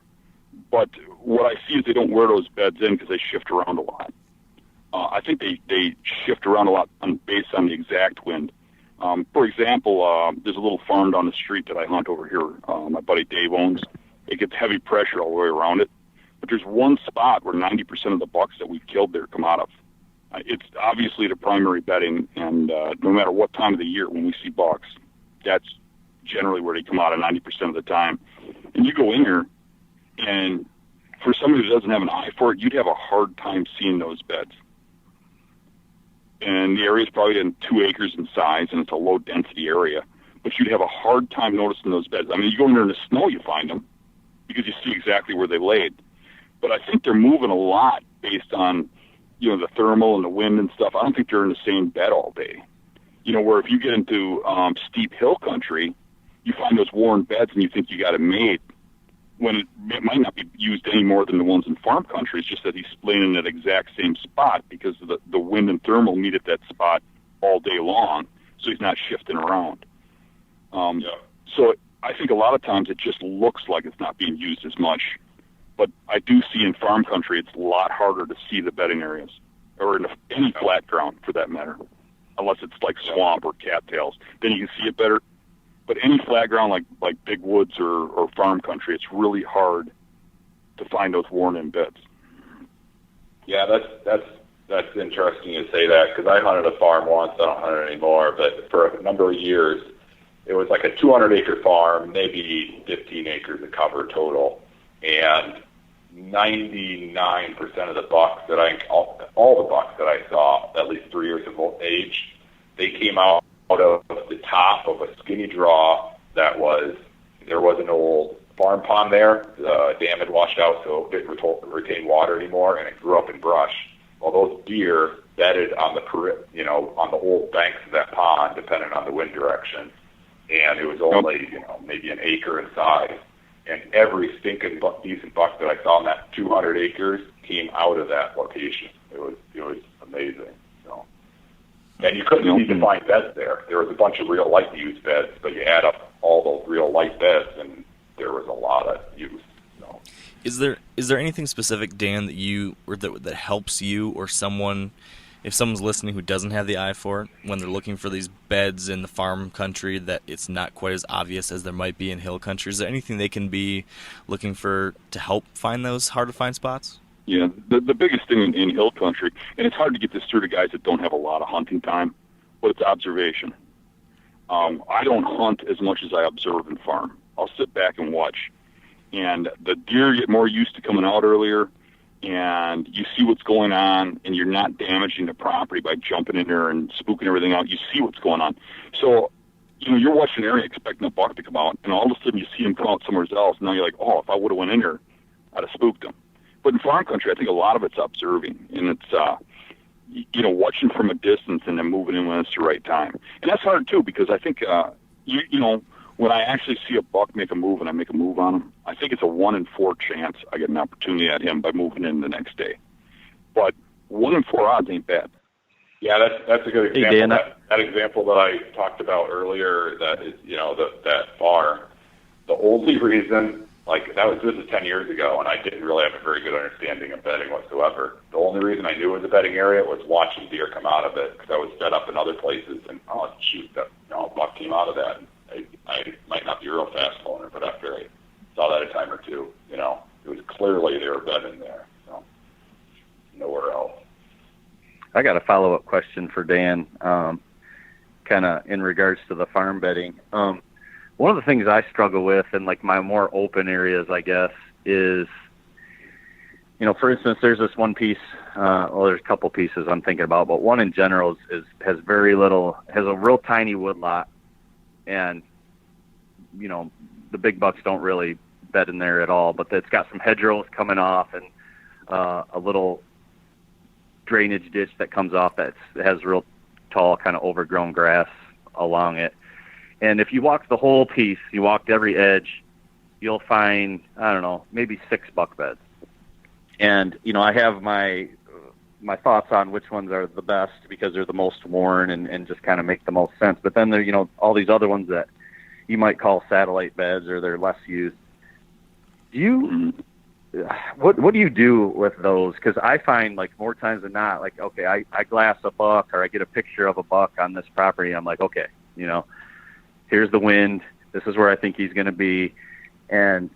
but what I see is they don't wear those beds in because they shift around a lot. I think they shift around a lot based on the exact wind. For example, there's a little farm down the street that I hunt over here. My buddy Dave owns. It gets heavy pressure all the way around it. But there's one spot where 90% of the bucks that we've killed there come out of. It's obviously the primary bedding, and no matter what time of the year when we see bucks, that's generally where they come out of 90% of the time. And you go in here, and for somebody who doesn't have an eye for it, you'd have a hard time seeing those beds. And the area is probably in 2 acres in size, and it's a low-density area. But you'd have a hard time noticing those beds. I mean, you go in there in the snow, you find them, because you see exactly where they laid. But I think they're moving a lot based on, you know, the thermal and the wind and stuff. I don't think they're in the same bed all day. You know, where if you get into steep hill country, you find those worn beds and you think you got it made, when it might not be used any more than the ones in farm country. It's just that he's laying in that exact same spot because the wind and thermal meet at that spot all day long, so he's not shifting around. So I think a lot of times it just looks like it's not being used as much. But I do see in farm country it's a lot harder to see the bedding areas, or in any flat ground for that matter, unless it's like swamp or cattails. Then you can see it better. But any flat ground like big woods or farm country, it's really hard to find those worn-in beds. Yeah, that's interesting to say that, because I hunted a farm once. I don't hunt it anymore, but for a number of years, it was like a 200-acre farm, maybe 15 acres of cover total, and 99% of the bucks all the bucks that I saw, at least 3 years of age, they came out of the top of a skinny draw there was an old farm pond there. The dam had washed out, so it didn't retain water anymore, and it grew up in brush. Well, those deer bedded on on the old banks of that pond, depending on the wind direction, and it was only maybe an acre in size. And every stinking decent buck that I saw in that 200 acres came out of that location. It was amazing. So, and you couldn't even find beds there. There was a bunch of real light use beds, but you add up all those real light beds, and there was a lot of use. So. Is there anything specific, Dan, that helps you or someone, if someone's listening who doesn't have the eye for it, when they're looking for these beds in the farm country, that it's not quite as obvious as there might be in hill country? Is there anything they can be looking for to help find those hard-to-find spots? Yeah, the biggest thing in hill country, and it's hard to get this through to guys that don't have a lot of hunting time, but it's observation. I don't hunt as much as I observe and farm. I'll sit back and watch. And the deer get more used to coming out earlier, and you see what's going on, and you're not damaging the property by jumping in there and spooking everything out. You see what's going on. So, you're watching an area expecting a buck to come out, and all of a sudden you see him come out somewhere else, and now you're like, oh, if I would have went in there, I'd have spooked him. But in farm country, I think a lot of it's observing, and it's, watching from a distance and then moving in when it's the right time. And that's hard, too, because I think, when I actually see a buck make a move and I make a move on him, I think it's a 1 in 4 chance I get an opportunity at him by moving in the next day. But 1 in 4 odds ain't bad. Yeah, that's a good example. Hey, Dan, that example that I talked about earlier, that is, that far, the only reason, this is 10 years ago, and I didn't really have a very good understanding of bedding whatsoever. The only reason I knew it was a bedding area was watching deer come out of it, because I was set up in other places, and, a buck came out of that. I might not be a real fast owner, but after I saw that a time or two, it was clearly they were bedding there, so nowhere else. I got a follow-up question for Dan, kind of in regards to the farm bedding. One of the things I struggle with in my more open areas, I guess, is, for instance, there's this one piece, there's a couple pieces I'm thinking about, but one in general has very little, has a real tiny woodlot, and, the big bucks don't really bed in there at all, but it's got some hedgerows coming off and a little drainage ditch that comes off that has real tall, kind of overgrown grass along it. And if you walk the whole piece, you walk every edge, you'll find, I don't know, maybe 6 buck beds. And, I have my thoughts on which ones are the best because they're the most worn and just kind of make the most sense. But then there, all these other ones that you might call satellite beds, or they're less used. What do you do with those? Because I find, more times than not, okay, I glass a buck, or I get a picture of a buck on this property. I'm like, okay, here's the wind. This is where I think he's going to be. And,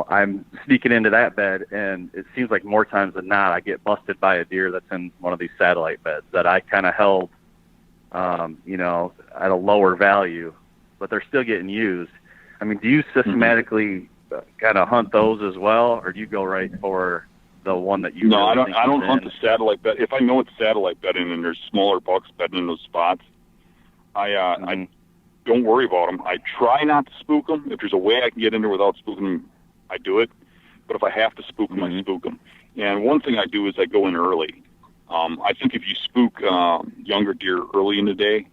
I'm sneaking into that bed, and it seems like more times than not, I get busted by a deer that's in one of these satellite beds that I kind of held, at a lower value, but they're still getting used. I mean, do you systematically kind of hunt those as well, or do you go right for the one that you? No, really I don't hunt the satellite bed. If I know it's satellite bedding and there's smaller bucks bedding in those spots, I don't worry about them. I try not to spook them. If there's a way I can get in there without spooking them, I do it. But if I have to spook them, I spook them. And one thing I do is I go in early. I think if you spook younger deer early in the day,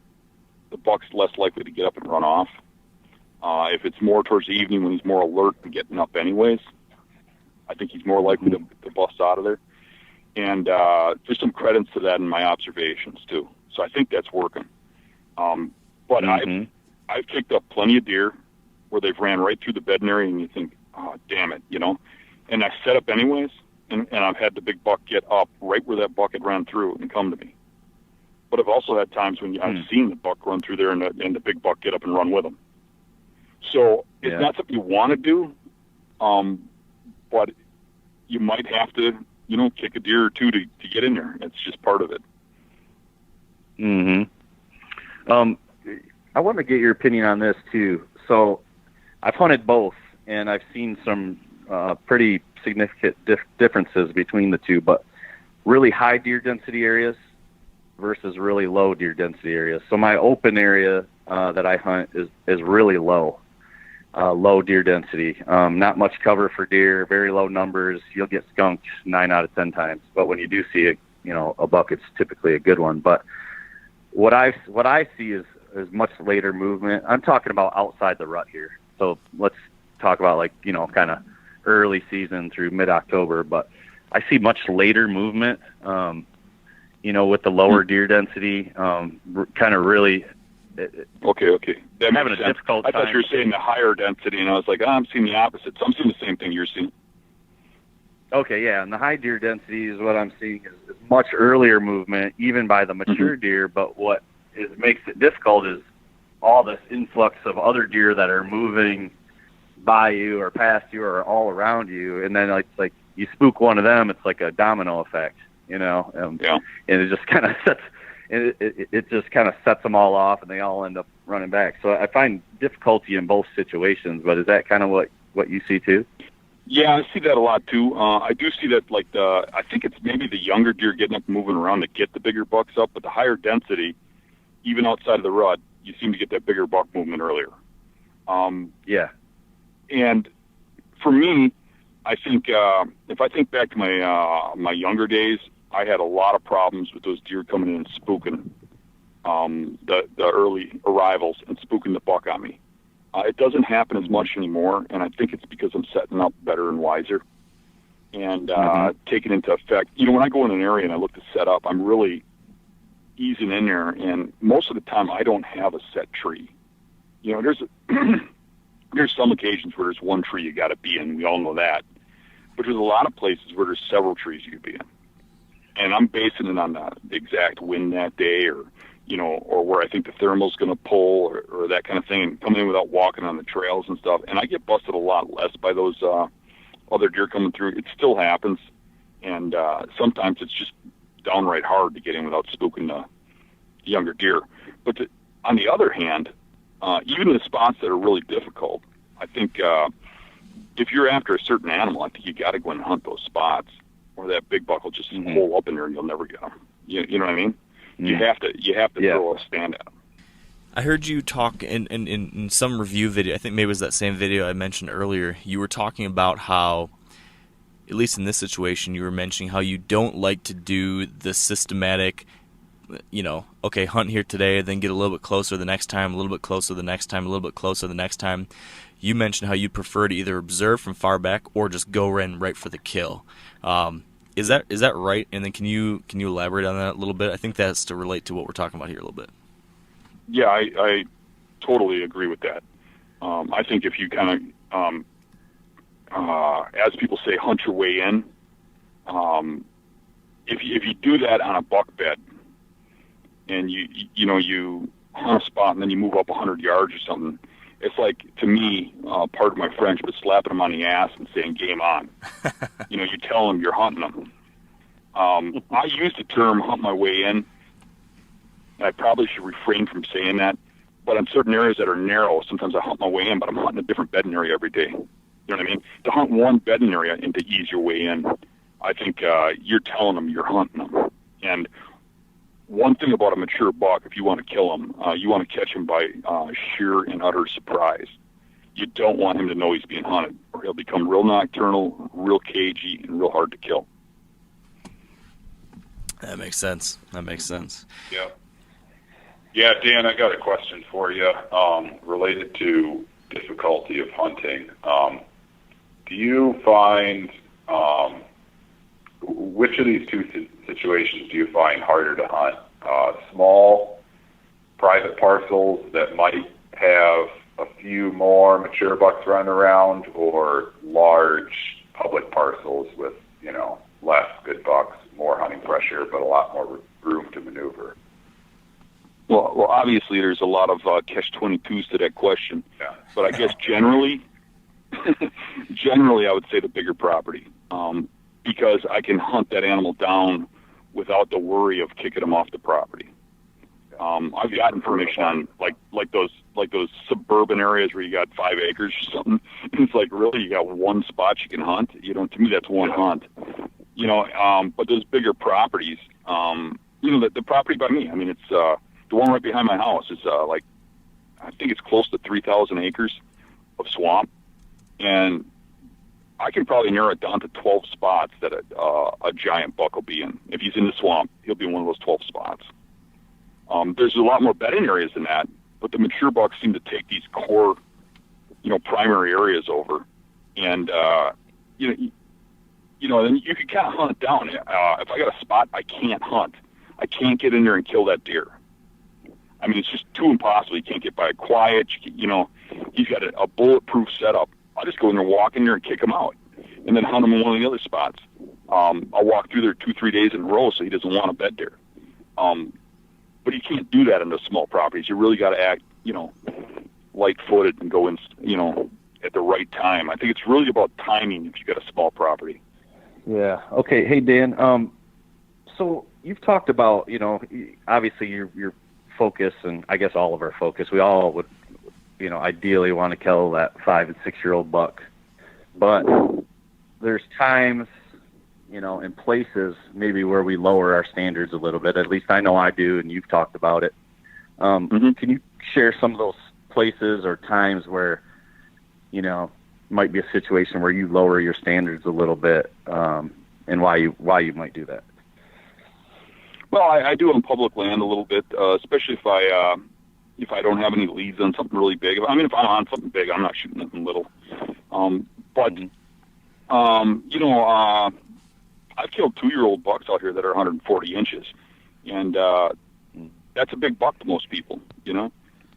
the buck's less likely to get up and run off. If it's more towards the evening when he's more alert and getting up anyways, I think he's more likely to bust out of there. And there's some credits to that in my observations, too. So I think that's working. But I've kicked up plenty of deer where they've ran right through the bedding area, and you think, oh, damn it, And I set up anyways, and I've had the big buck get up right where that buck had ran through and come to me. But I've also had times when I've seen the buck run through there and the big buck get up and run with him. So it's not something you want to do, but you might have to, kick a deer or two to get in there. It's just part of it. I want to get your opinion on this too. So I've hunted both, and I've seen some pretty significant differences between the two, but really high deer density areas versus really low deer density areas. So my open area that I hunt is really low deer density. Not much cover for deer, very low numbers. You'll get skunked 9 out of 10 times. But when you do see a buck, it's typically a good one. But what I see is much later movement. I'm talking about outside the rut here. So let's talk about kind of early season through mid-October. But I see much later movement, with the lower deer density, kind of really. Okay. That having a difficult time. I thought you were saying the higher density, and I was like, I'm seeing the opposite. So I'm seeing the same thing you're seeing. Okay, yeah, and the high deer density is what I'm seeing is much earlier movement, even by the mature deer. But what makes it difficult is all this influx of other deer that are moving by you or past you or all around you, and then it's like you spook one of them, it's like a domino effect, and it just kind of sets. and it just kind of sets them all off, and they all end up running back. So I find difficulty in both situations. But is that kind of what you see too? Yeah, I see that a lot too. I do see that, like I think it's maybe the younger deer getting up and moving around to get the bigger bucks up, but the higher density, even outside of the rut, you seem to get that bigger buck movement earlier. Yeah. And for me, I think if I think back to my younger days, I had a lot of problems with those deer coming in and spooking the early arrivals and spooking the buck on me. It doesn't happen as much anymore, and I think it's because I'm setting up better and wiser and taking into effect. You know, when I go in an area and I look to set up, I'm really easing in there, and most of the time I don't have a set tree. You know, there's some occasions where there's one tree you got to be in. We all know that. But there's a lot of places where there's several trees you could be in. And I'm basing it on the exact wind that day, or, you know, or where I think the thermal's going to pull, or that kind of thing, and coming in without walking on the trails and stuff. And I get busted a lot less by those other deer coming through. It still happens. And sometimes it's just downright hard to get in without spooking the younger deer. But on the other hand, even the spots that are really difficult, I think if you're after a certain animal, I think you got to go and hunt those spots, or that big buck will just hole up in there and you'll never get them. You know what I mean? You have to throw a stand at them. I heard you talk in some review video. I think maybe it was that same video I mentioned earlier. You were talking about how, at least in this situation, you were mentioning how you don't like to do the systematic, you know, okay, hunt here today, then get a little bit closer the next time, a little bit closer the next time, a little bit closer the next time. You mentioned how you prefer to either observe from far back or just go in right for the kill. Is that right? And then can you elaborate on that a little bit? I think that's to relate to what we're talking about here a little bit. Yeah, I totally agree with that. I think if you kind of, as people say, hunt your way in, if you do that on a buck bed, and you hunt a spot and then you move up 100 yards or something, it's like, to me, part of my French, but slapping them on the ass and saying game on. You tell them you're hunting them. I use the term hunt my way in. I probably should refrain from saying that, but in certain areas that are narrow, sometimes I hunt my way in, but I'm hunting a different bedding area every day. You know what I mean? To hunt one bedding area and to ease your way in, I think you're telling them you're hunting them. And one thing about a mature buck, if you want to kill him, you want to catch him by sheer and utter surprise. You don't want him to know he's being hunted, or he'll become real nocturnal, real cagey, and real hard to kill. That makes sense. Yeah. Yeah, Dan, I got a question for you related to difficulty of hunting. Do you find, which of these two situations do you find harder to hunt? Small private parcels that might have a few more mature bucks running around, or large public parcels with, less good bucks, more hunting pressure, but a lot more room to maneuver? Well, obviously there's a lot of catch-22s to that question. Yeah. But I guess generally I would say the bigger property, because I can hunt that animal down without the worry of kicking them off the property. I've got information on like those suburban areas where you got 5 acres or something. And it's like, really, you got one spot you can hunt? To me, that's one hunt. But those bigger properties, the property by me, I mean, it's the one right behind my house is I think it's close to 3,000 acres of swamp, and I can probably narrow it down to 12 spots that a giant buck will be in. If he's in the swamp, he'll be in one of those 12 spots. There's a lot more bedding areas than that, but the mature bucks seem to take these core, primary areas over, and then you can kind of hunt it down. If I got a spot I can't hunt, I can't get in there and kill that deer. I mean, it's just too impossible. You can't get by it quiet. He's got a bulletproof setup. I'll just go in there, walk in there, and kick him out, and then hunt him in one of the other spots. I'll walk through there 2-3 days in a row, so he doesn't want a bed there. But you can't do that in those small properties. You really got to act, light-footed and go in, at the right time. I think it's really about timing if you got a small property. Yeah. Okay. Hey, Dan. So you've talked about, obviously your focus, and I guess all of our focus, we all would, ideally want to kill that 5 and 6 year old buck. But there's times, in places maybe where we lower our standards a little bit. At least I know I do, and you've talked about it. Can you share some of those places or times where, might be a situation where you lower your standards a little bit, and why you might do that? Well, I do on public land a little bit, especially if I don't have any leads on something really big. I mean, if I'm on something big, I'm not shooting nothing little. I've killed 2-year-old bucks out here that are 140 inches, and that's a big buck to most people, and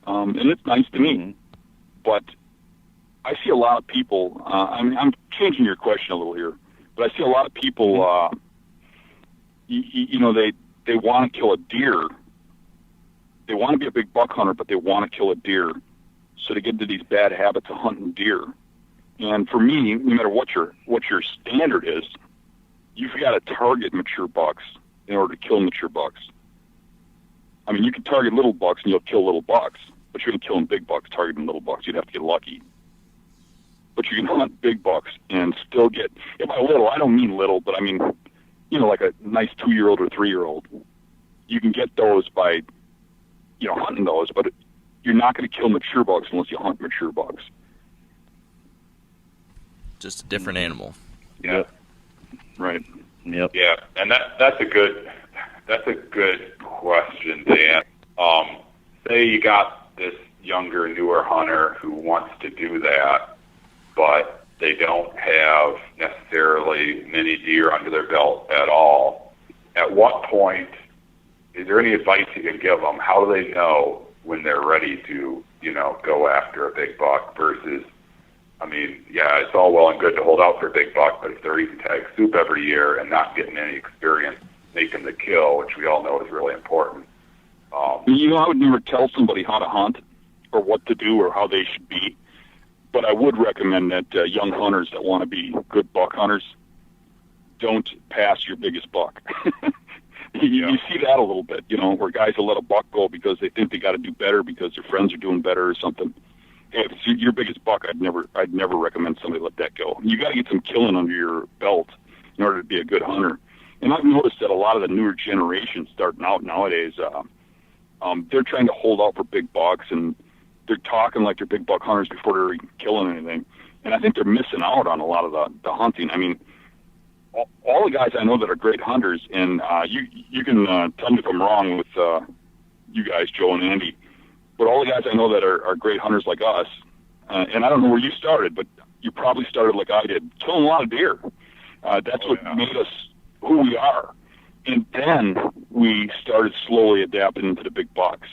it's nice to me. But I see a lot of people. I'm changing your question a little here, but I see a lot of people. They want to kill a deer. They want to be a big buck hunter, but they want to kill a deer. So they get into these bad habits of hunting deer. And for me, no matter what your standard is, you've got to target mature bucks in order to kill mature bucks. I mean, you can target little bucks and you'll kill little bucks, but you're going to kill big bucks targeting little bucks. You'd have to get lucky. But you can hunt big bucks and still get, if by little, I don't mean little, but I mean, like a nice 2-year-old or 3-year-old. You can get those by, hunting those, but you're not going to kill mature bucks unless you hunt mature bucks. Just a different animal. Yeah. Yep. Right. Yep. Yeah, and that's a good question, Dan. Say you got this younger, newer hunter who wants to do that, but they don't have necessarily many deer under their belt at all. At what point, is there any advice you can give them? How do they know when they're ready to, go after a big buck versus, I mean, yeah, it's all well and good to hold out for a big buck, but if they're eating tag soup every year and not getting any experience making the kill, which we all know is really important. I would never tell somebody how to hunt or what to do or how they should be. But I would recommend that young hunters that want to be good buck hunters don't pass your biggest buck. You see that a little bit, where guys will let a buck go because they think they got to do better because their friends are doing better or something. Hey, if it's your biggest buck, I'd never recommend somebody let that go. You got to get some killing under your belt in order to be a good hunter. And I've noticed that a lot of the newer generations starting out nowadays, they're trying to hold out for big bucks, and they're talking like they're big buck hunters before they're even killing anything. And I think they're missing out on a lot of the hunting. I mean, all the guys I know that are great hunters, and you can tell me if I'm wrong with you guys, Joe and Andy, but all the guys I know that are great hunters like us, and I don't know where you started, but you probably started like I did, killing a lot of deer. That's what made us who we are. And then we started slowly adapting into the big bucks.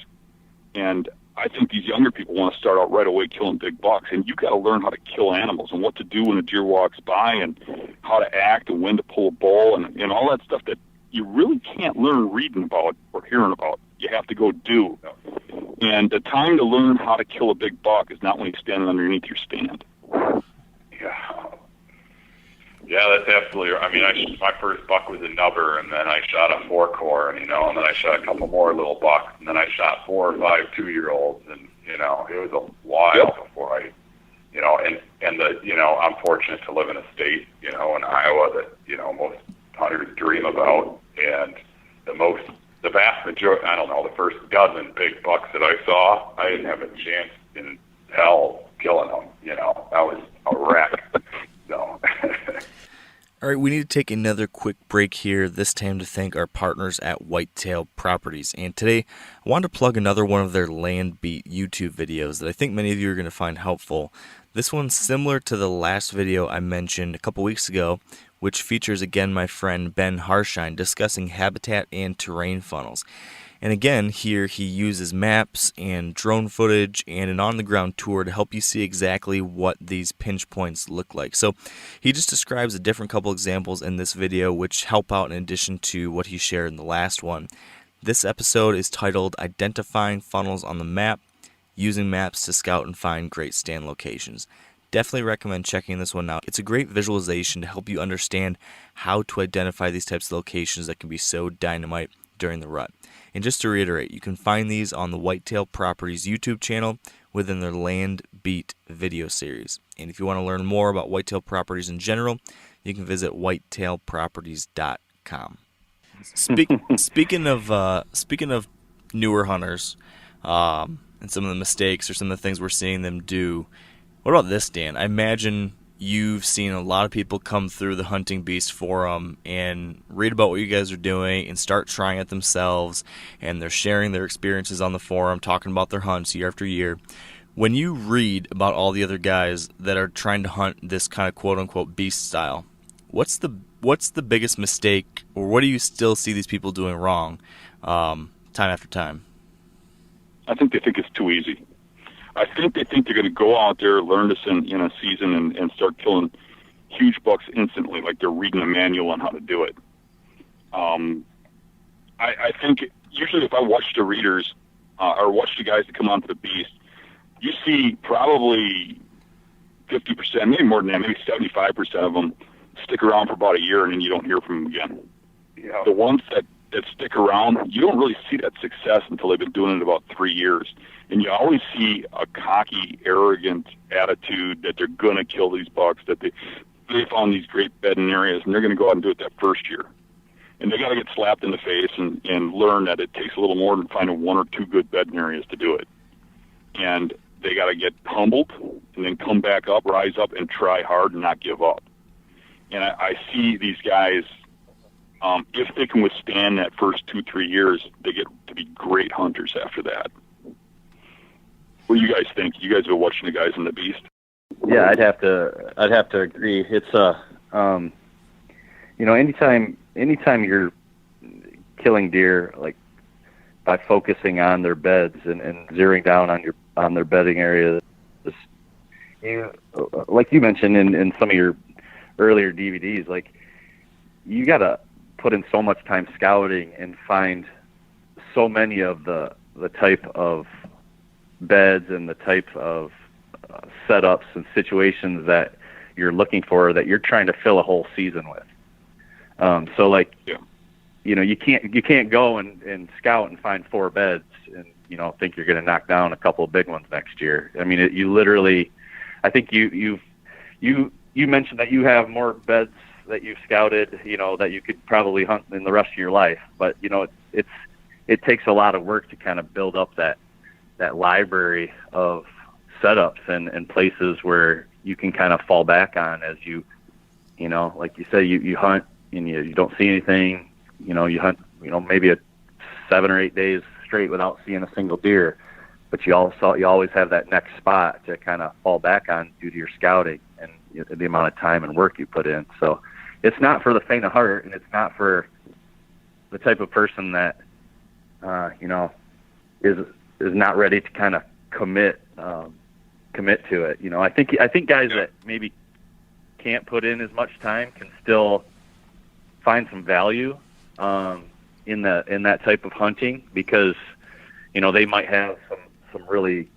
And I think these younger people want to start out right away killing big bucks. And you got to learn how to kill animals and what to do when a deer walks by and how to act and when to pull a bow and all that stuff that you really can't learn reading about or hearing about. You have to go do. And the time to learn how to kill a big buck is not when you're standing underneath your stand. Yeah, that's absolutely right. I mean, my first buck was a nubber, and then I shot a 4-core, and then I shot a couple more little bucks, and then I shot 4 or 5 2-year-olds, and, it was a while before I, I'm fortunate to live in a state, in Iowa that, most hunters dream about, and the vast majority, I don't know, the first dozen big bucks that I saw, I didn't have a chance in hell killing them, I was a wreck, so... All right, we need to take another quick break here, this time to thank our partners at Whitetail Properties. And today, I wanted to plug another one of their Land Beat YouTube videos that I think many of you are going to find helpful. This one's similar to the last video I mentioned a couple weeks ago, which features again my friend Ben Harshine discussing habitat and terrain funnels. And again, here he uses maps and drone footage and an on-the-ground tour to help you see exactly what these pinch points look like. So he just describes a different couple examples in this video which help out in addition to what he shared in the last one. This episode is titled Identifying Funnels on the Map, Using Maps to Scout and Find Great Stand Locations. definitely recommend checking this one out. It's a great visualization to help you understand how to identify these types of locations that can be so dynamite during the rut. And just to reiterate, you can find these on the Whitetail Properties YouTube channel within their Land Beat video series. And if you want to learn more about whitetail properties in general, you can visit whitetailproperties.com. Speaking of newer hunters, and some of the mistakes or some of the things we're seeing them do, what about this, Dan? I imagine you've seen a lot of people come through the Hunting Beast forum and read about what you guys are doing and start trying it themselves, and they're sharing their experiences on the forum, talking about their hunts year after year. When you read about all the other guys that are trying to hunt this kind of quote-unquote beast style, what's the biggest mistake, or what do you still see these people doing wrong time after time? I think they think it's too easy. I think they think they're going to go out there, learn this in a season, and start killing huge bucks instantly, like they're reading a manual on how to do it. I think usually if I watch the readers or watch the guys that come onto the beast, you see probably 50%, maybe more than that, maybe 75% of them stick around for about a year and then you don't hear from them again. Yeah. The ones that stick around, you don't really see that success until they've been doing it about 3 years. And you always see a cocky, arrogant attitude that they're going to kill these bucks, that they found these great bedding areas, and they're going to go out and do it that first year. And they got to get slapped in the face and learn that it takes a little more than finding 1 or 2 good bedding areas to do it. And they got to get humbled and then come back up, rise up, and try hard and not give up. And I see these guys, if they can withstand that first 2-3 years, they get to be great hunters after that. What do you guys think? You guys are watching the guys in the beast. Yeah, I'd have to agree. It's anytime you're killing deer, like by focusing on their beds and zeroing down on their bedding area, like you mentioned in some of your earlier DVDs, like you got to put in so much time scouting and find so many of the type of beds and the type of setups and situations that you're looking for, that you're trying to fill a whole season with. You can't go and scout and find 4 beds and think you're going to knock down a couple of big ones next year. I mean, you literally, I think you mentioned that you have more beds that you've scouted, that you could probably hunt in the rest of your life, but it takes a lot of work to kind of build up that library of setups and places where you can kind of fall back on as you like you say, you hunt and you don't see anything, you hunt, maybe 7 or 8 days straight without seeing a single deer, but you always have that next spot to kind of fall back on due to your scouting and the amount of time and work you put in. So it's not for the faint of heart, and it's not for the type of person that is not ready to kind of commit to it. I think guys that maybe can't put in as much time can still find some value in that type of hunting, because they might have some really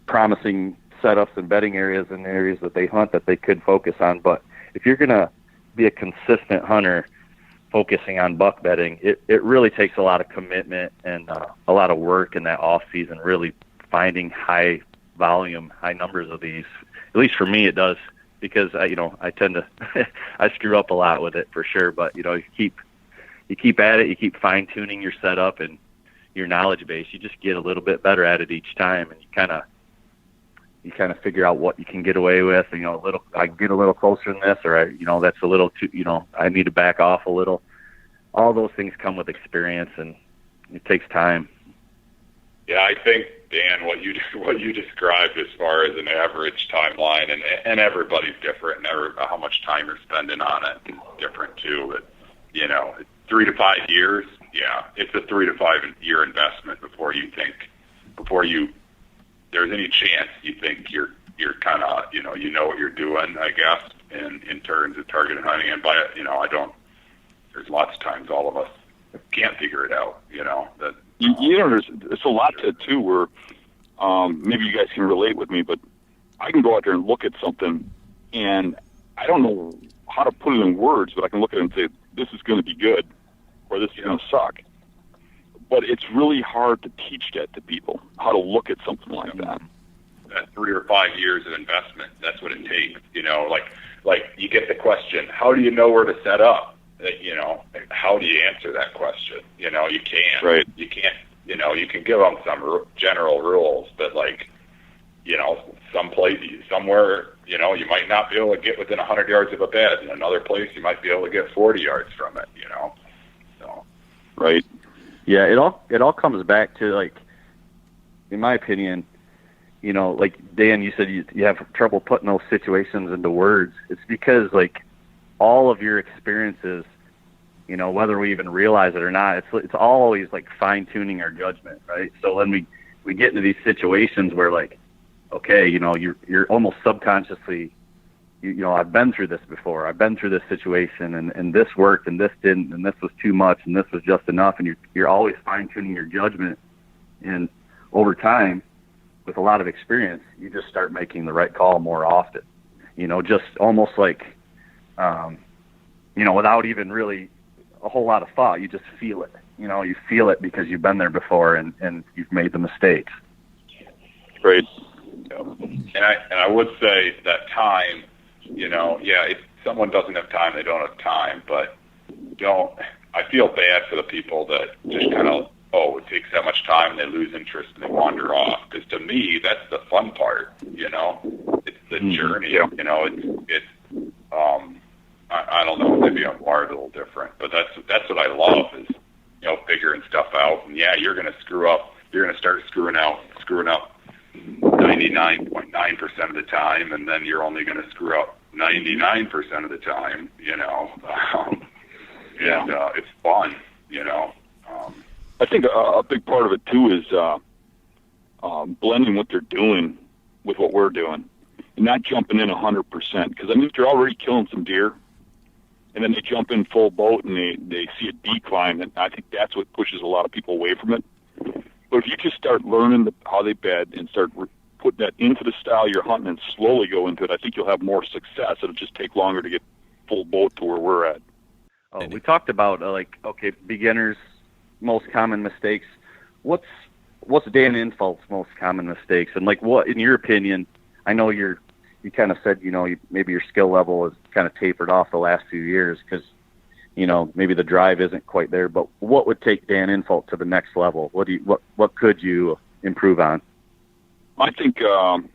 promising setups and bedding areas and areas that they hunt that they could focus on. But if you're gonna be a consistent hunter focusing on buck bedding, it really takes a lot of commitment and a lot of work in that off season, really finding high volume, high numbers of these. At least for me it does, because I tend to I screw up a lot with it for sure, but you keep at it, you keep fine tuning your setup and your knowledge base. You just get a little bit better at it each time, and you kind of figure out what you can get away with. I can get a little closer than this, or that's a little too, I need to back off a little. All those things come with experience, and it takes time. Yeah, I think, Dan, what you described as far as an average timeline, and everybody's different, and how much time you're spending on it is different too. But 3 to 5 years, yeah, it's a 3 to 5 year investment before there's any chance you think you're kind of you know what you're doing, I guess, in terms of targeted hunting. And there's lots of times all of us can't figure it out. There's a lot to it too, where maybe you guys can relate with me, but I can go out there and look at something, and I don't know how to put it in words, but I can look at it and say, this is going to be good, or this is going to suck. But it's really hard to teach that to people, how to look at something like that. That 3 or 5 years of investment, that's what it takes. Like you get the question, how do you know where to set up? How do you answer that question? You can't. Right. You can't. You can give them some general rules, but somewhere, you might not be able to get within 100 yards of a bed, and another place you might be able to get 40 yards from it. So. Right. Yeah, it all comes back to, like, in my opinion, like Dan, you said you have trouble putting those situations into words. It's because, like, all of your experiences, whether we even realize it or not, it's always like fine tuning our judgment, right? So when we get into these situations where, like, okay, you're almost subconsciously, I've been through this before. I've been through this situation, and this worked, and this didn't, and this was too much, and this was just enough, and you're always fine tuning your judgment. And over time, with a lot of experience, you just start making the right call more often. Just almost like, without even really a whole lot of thought, you just feel it. You feel it because you've been there before and you've made the mistakes. Right. And I would say that time, if someone doesn't have time, they don't have time. But I feel bad for the people that just kind of, it takes that much time and they lose interest and they wander off. Because to me, that's the fun part. It's the journey. It's I don't know, maybe I'm wired a little different, but that's what I love is, figuring stuff out. And yeah, you're going to screw up. You're going to start screwing up 99.9% of the time, and then you're only going to screw up 99% of the time. It's fun. I think a big part of it too is blending what they're doing with what we're doing, and not jumping in 100%. Because if you're already killing some deer, and then they jump in full boat and they see a decline, and I think that's what pushes a lot of people away from it. But if you just start learning how they bed and start putting that into the style you're hunting and slowly go into it, I think you'll have more success. It'll just take longer to get full boat to where we're at. Oh, we talked about beginners' most common mistakes. What's Dan Infalt's most common mistakes, and like what, in your opinion? I know you kind of said maybe your skill level has kind of tapered off the last few years because maybe the drive isn't quite there. But what would take Dan Infalt to the next level? What could you improve on? I think I'm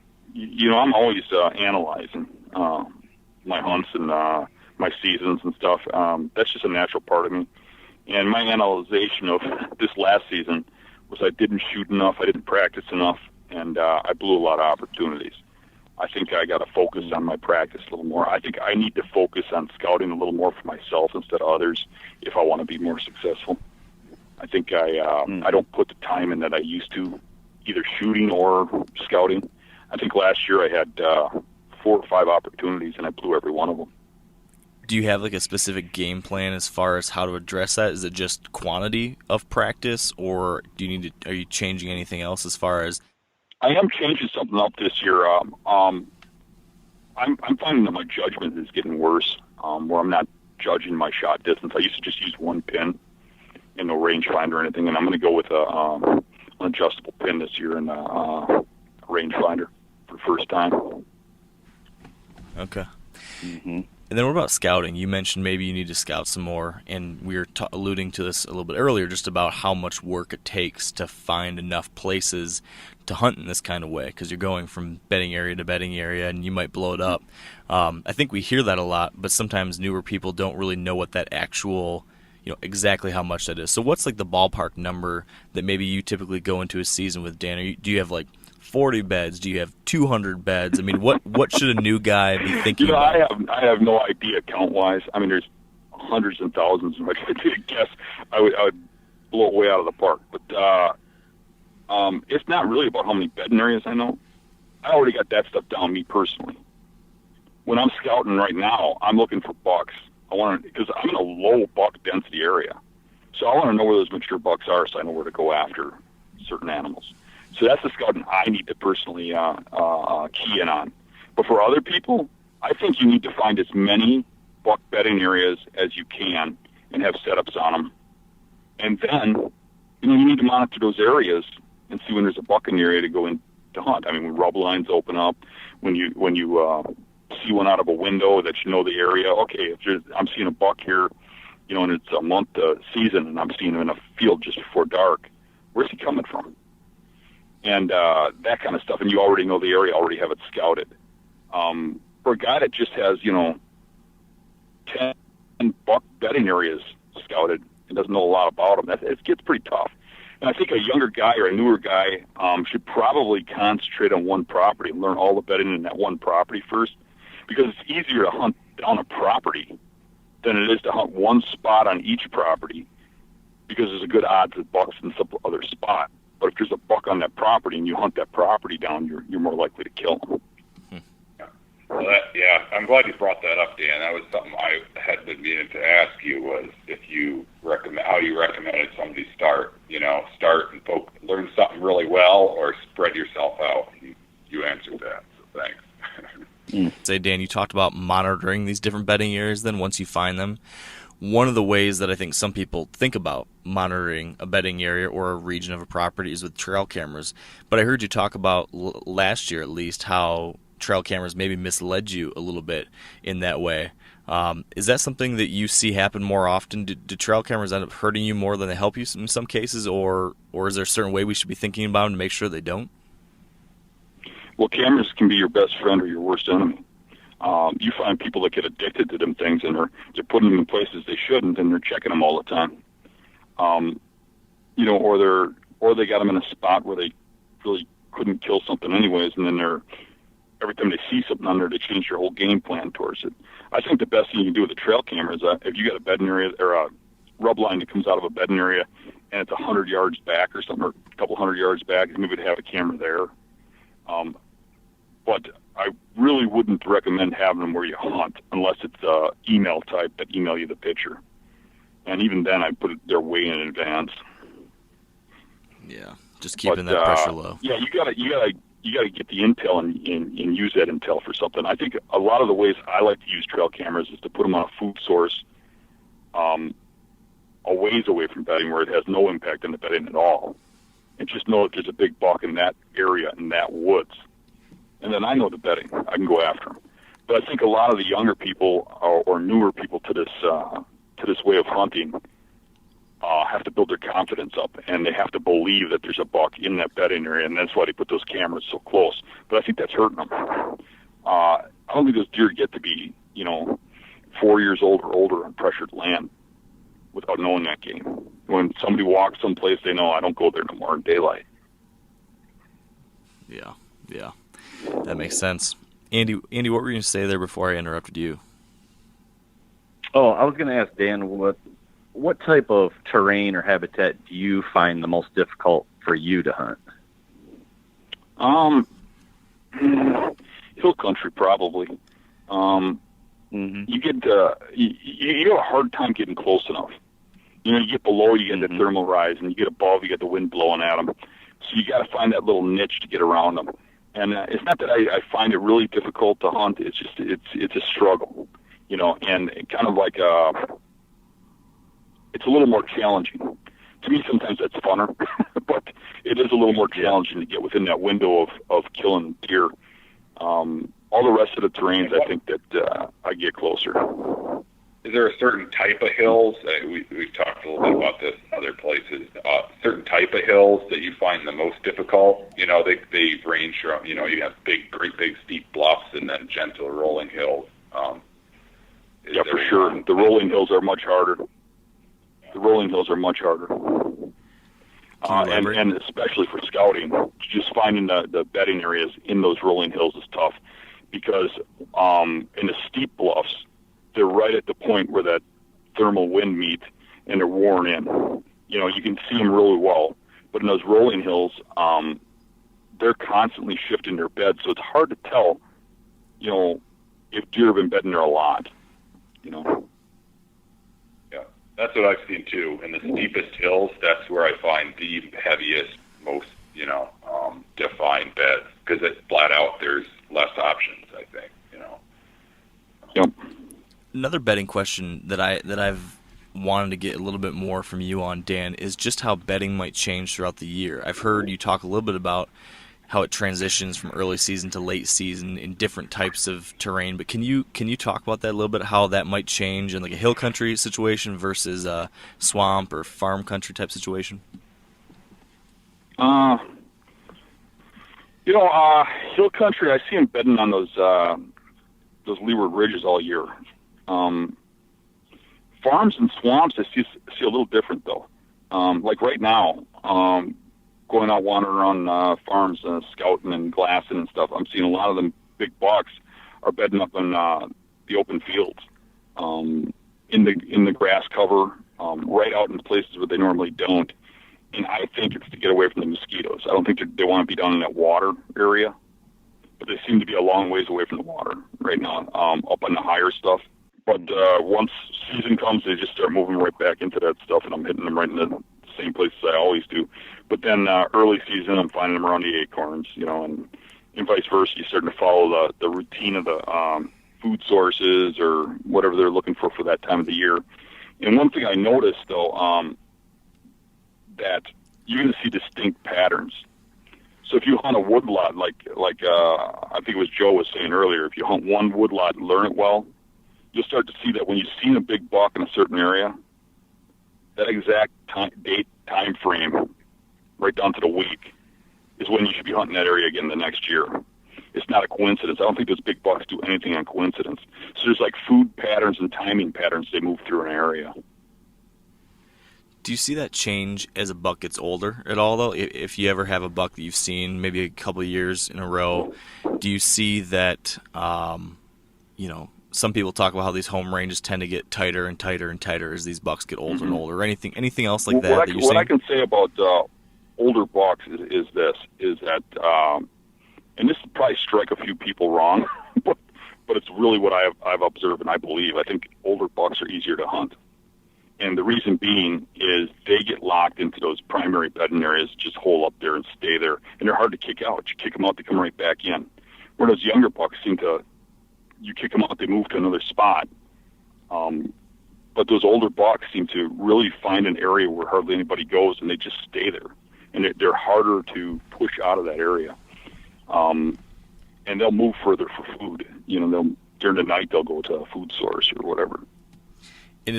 always analyzing my hunts and my seasons and stuff. That's just a natural part of me. And my analyzation of this last season was I didn't shoot enough, I didn't practice enough, and I blew a lot of opportunities. I think I got to focus on my practice a little more. I think I need to focus on scouting a little more for myself instead of others if I want to be more successful. I think I don't put the time in that I used to, either shooting or scouting. I think last year I had 4 or 5 opportunities, and I blew every one of them. Do you have like a specific game plan as far as how to address that? Is it just quantity of practice, or are you changing anything else as far as? I am changing something up this year. I'm finding that my judgment is getting worse, where I'm not judging my shot distance. I used to just use one pin and no rangefinder or anything, and I'm going to go with an adjustable pin this year and a rangefinder for the first time. Okay. Mm-hmm. And then what about scouting? You mentioned maybe you need to scout some more, and we were alluding to this a little bit earlier, just about how much work it takes to find enough places to hunt in this kind of way, because you're going from bedding area to bedding area, and you might blow it up. I think we hear that a lot, but sometimes newer people don't really know what that actual, exactly how much that is. So what's like the ballpark number that maybe you typically go into a season with, Dan? Do you have like 40 beds? Do you have 200 beds? I mean, what should a new guy be thinking about? I have no idea count-wise. I mean, there's hundreds and thousands. If I did guess, I would blow it way out of the park. But it's not really about how many bedding areas I know. I already got that stuff down, me personally. When I'm scouting right now, I'm looking for bucks. Because I'm in a low buck density area. So I want to know where those mature bucks are so I know where to go after certain animals. So that's the scouting I need to personally key in on. But for other people, I think you need to find as many buck bedding areas as you can and have setups on them. And then you need to monitor those areas and see when there's a buck in the area to go in to hunt. I mean, when rub lines open up, when you see one out of a window that you know the area. Okay, if I'm seeing a buck here, and it's a month season, and I'm seeing him in a field just before dark, where's he coming from? And that kind of stuff. And you already know the area, already have it scouted. For a guy that just has 10 buck bedding areas scouted and doesn't know a lot about them, it gets pretty tough. And I think a younger guy or a newer guy should probably concentrate on one property and learn all the bedding in that one property first, because it's easier to hunt down a property than it is to hunt one spot on each property, because there's a good odds that buck's in some other spot. But if there's a buck on that property and you hunt that property down, you're more likely to kill him. Well, I'm glad you brought that up, Dan. That was something I had been meaning to ask you, was how you recommended somebody start and learn something really well, or spread yourself out. You answered that, so thanks. Say, Dan, you talked about monitoring these different bedding areas then once you find them. One of the ways that I think some people think about monitoring a bedding area or a region of a property is with trail cameras. But I heard you talk about last year, at least, how trail cameras maybe misled you a little bit in that way. Is that something that you see happen more often? Do trail cameras end up hurting you more than they help you in some cases, or is there a certain way we should be thinking about them to make sure they don't? Well, cameras can be your best friend or your worst enemy. You find people that get addicted to them things, and they're putting them in places they shouldn't, and they're checking them all the time. Or they got them in a spot where they really couldn't kill something anyways, and then every time they see something on there, they change their whole game plan towards it. I think the best thing you can do with a trail camera is if you got a bedding area or a rub line that comes out of a bedding area and it's 100 yards back or something, or a couple 100 yards back, maybe to have a camera there. But I really wouldn't recommend having them where you hunt unless it's email type that email you the picture. And even then, I put it their way in advance. Yeah, just keeping that pressure low. Yeah, you gotta get the intel and use that intel for something. I think a lot of the ways I like to use trail cameras is to put them on a food source, a ways away from bedding where it has no impact on the bedding at all, and just know that there's a big buck in that area in that woods, and then I know the bedding. I can go after them. But I think a lot of the younger people or newer people to this way of hunting have to build their confidence up, and they have to believe that there's a buck in that bedding area, and that's why they put those cameras so close. But I think that's hurting them. I don't think those deer get to be, 4 years old or older on pressured land without knowing that game. When somebody walks someplace, they know I don't go there no more in daylight. Yeah, that makes sense. Andy, what were you going to say there before I interrupted you? Oh, I was going to ask Dan, what type of terrain or habitat do you find the most difficult for you to hunt? Hill country, probably. You get you have a hard time getting close enough. You get below, you get the thermal rise, and you get above, you get the wind blowing at them. So you got to find that little niche to get around them. And it's not that I find it really difficult to hunt. It's just it's a struggle, and kind of like it's a little more challenging. To me, sometimes that's funner, but it is a little more challenging to get within that window of killing deer. All the rest of the terrains, I think that I get closer. Is there a certain type of hills? We've talked a little bit about this in other places. Certain type of hills that you find the most difficult? They range from, you have great big steep bluffs and then gentle rolling hills. Yeah, for sure. The rolling hills are much harder. And especially for scouting, just finding the bedding areas in those rolling hills is tough, because in the steep bluffs, they're right at the point where that thermal wind meets, and they're worn in. You can see them really well, but in those rolling hills, they're constantly shifting their beds, so it's hard to tell, if deer have been bedding there a lot. That's what I've seen too. In the steepest hills, that's where I find the heaviest, most defined beds, because it's flat out, there's less options, I think, Yep. Another bedding question that I've wanted to get a little bit more from you on, Dan, is just how bedding might change throughout the year. I've heard you talk a little bit about how it transitions from early season to late season in different types of terrain, but can you talk about that a little bit, how that might change in like a hill country situation versus a swamp or farm country type situation? Hill country, I see them bedding on those leeward ridges all year. Farms and swamps, I see a little different though. Like right now, going out wandering around farms, scouting and glassing and stuff, I'm seeing a lot of them big bucks are bedding up in the open fields, in the grass cover, right out in places where they normally don't. And I think it's to get away from the mosquitoes. I don't think they want to be down in that water area, but they seem to be a long ways away from the water right now, up on the higher stuff. But once season comes, they just start moving right back into that stuff, and I'm hitting them right in the same places I always do. But then early season, I'm finding them around the acorns, and vice versa. You're starting to follow the routine of the food sources or whatever they're looking for that time of the year. And one thing I noticed, though, that you're going to see distinct patterns. So if you hunt a woodlot, like I think it was Joe was saying earlier, if you hunt one woodlot and learn it well, you'll start to see that when you've seen a big buck in a certain area, that exact time frame, right down to the week, is when you should be hunting that area again the next year. It's not a coincidence. I don't think those big bucks do anything on coincidence. So there's like food patterns and timing patterns they move through an area. Do you see that change as a buck gets older at all, though? If you ever have a buck that you've seen maybe a couple of years in a row, do you see that, some people talk about how these home ranges tend to get tighter and tighter and tighter as these bucks get older and older, or anything else like that you're seeing? What I can say about older bucks is that, and this will probably strike a few people wrong, but it's really what I've observed and I believe. I think older bucks are easier to hunt. And the reason being is they get locked into those primary bedding areas, just hole up there and stay there, and they're hard to kick out. You kick them out, they come right back in. Whereas younger bucks you kick them out, they move to another spot. But those older bucks seem to really find an area where hardly anybody goes, and they just stay there. And they're harder to push out of that area. And they'll move further for food. During the night, they'll go to a food source or whatever. And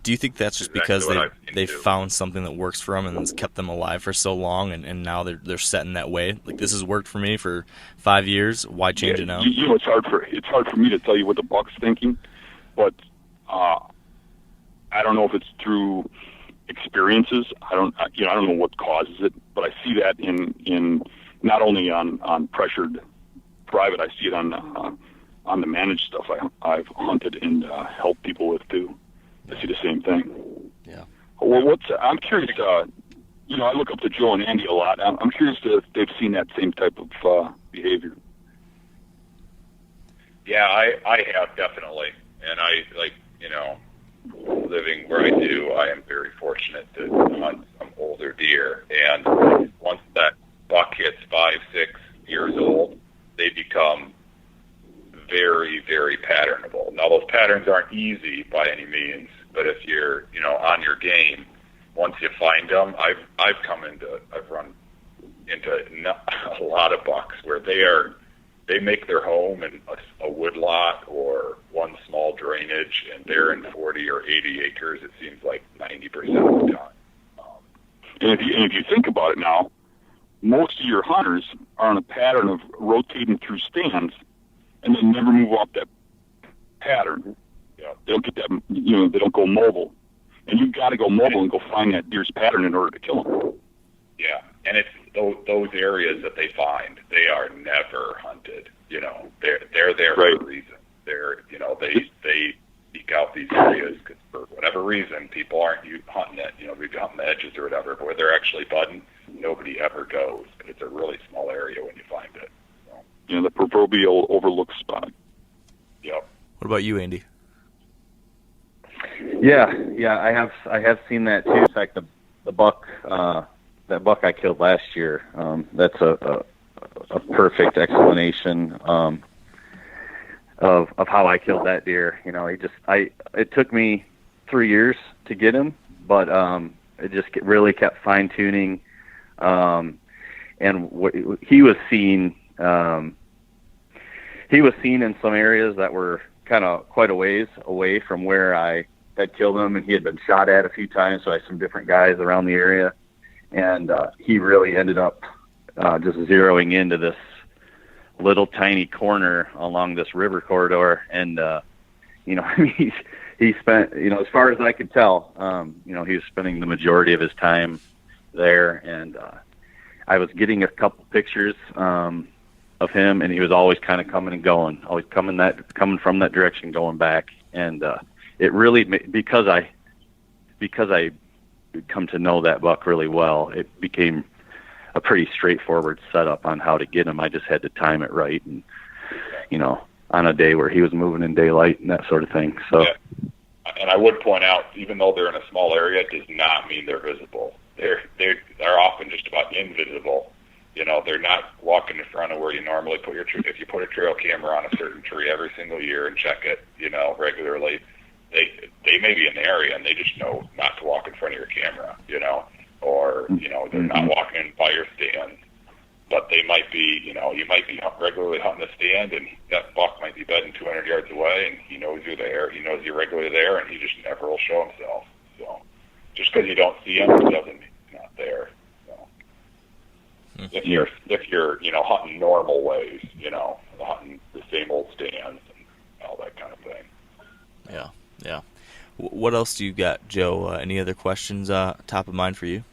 do you think that's just because they found something that works for them and has kept them alive for so long, and now they're set in that way? Like, this has worked for me for 5 years. Why change it now? It's hard for me to tell you what the buck's thinking, but I don't know if it's through experiences. I don't know what causes it, but I see that in not only on pressured private. I see it on the managed stuff I've hunted and helped people with too. I see the same thing. Yeah. Well, I'm curious. I look up to Joe and Andy a lot. I'm curious if they've seen that same type of behavior. Yeah, I have definitely, and living where I do, I am very fortunate to hunt some older deer. And once that buck hits 5, 6 years old, they become very, very patternable. Now, those patterns aren't easy by any means, but if you're, on your game, once you find them, I've run into a lot of bucks where they make their home in a woodlot or one small drainage, and they're in 40 or 80 acres. It seems like 90% of the time. And if you think about it now, most of your hunters are on a pattern of rotating through stands, and they never move off that pattern. Yeah. They don't get that, they don't go mobile. And you've got to go mobile and go find that deer's pattern in order to kill him. Yeah, and it's those areas that they find, they are never hunted. They're there right. for a reason. They seek out these areas because for whatever reason, people aren't hunting it. We've hunting the edges or whatever, but where they're actually budding, nobody ever goes. But it's a really small area when you find it. So. The proverbial overlooked spot. Yep. What about you, Andy? Yeah, I have seen that too. In fact, the buck that buck I killed last year, that's a perfect explanation of how I killed that deer. You know, it took me 3 years to get him, but it just really kept fine tuning. And he was seen in some areas that were kind of quite a ways away from where I had killed him, and he had been shot at a few times. So I had some different guys around the area, and he really ended up just zeroing into this little tiny corner along this river corridor. And you know, he spent, you know, as far as I could tell, you know, he was spending the majority of his time there. And I was getting a couple pictures of him, and he was always kind of coming and going, always coming from that direction, going back. And it really, because I come to know that buck really well, it became a pretty straightforward setup on how to get him. I just had to time it right, and you know, on a day where he was moving in daylight and that sort of thing. So, yeah. And I would point out, even though they're in a small area, it does not mean they're visible. They're often just about invisible. You know, they're not walking in front of where you normally put your tree. If you put a trail camera on a certain tree every single year and check it, you know, regularly, they may be in the area and they just know not to walk in front of your camera, you know, or, you know, they're not walking in by your stand, but they might be, you know, you might be regularly hunting the stand, and that buck might be bedding 200 yards away, and he knows you're there, he knows you're regularly there, and he just never will show himself. So just because you don't see him doesn't mean he's not there. So if you're, you know, hunting normal ways, you know, hunting the same old stands and all that kind of thing. Yeah. Yeah. What else do you got, Joe? Any other questions top of mind for you?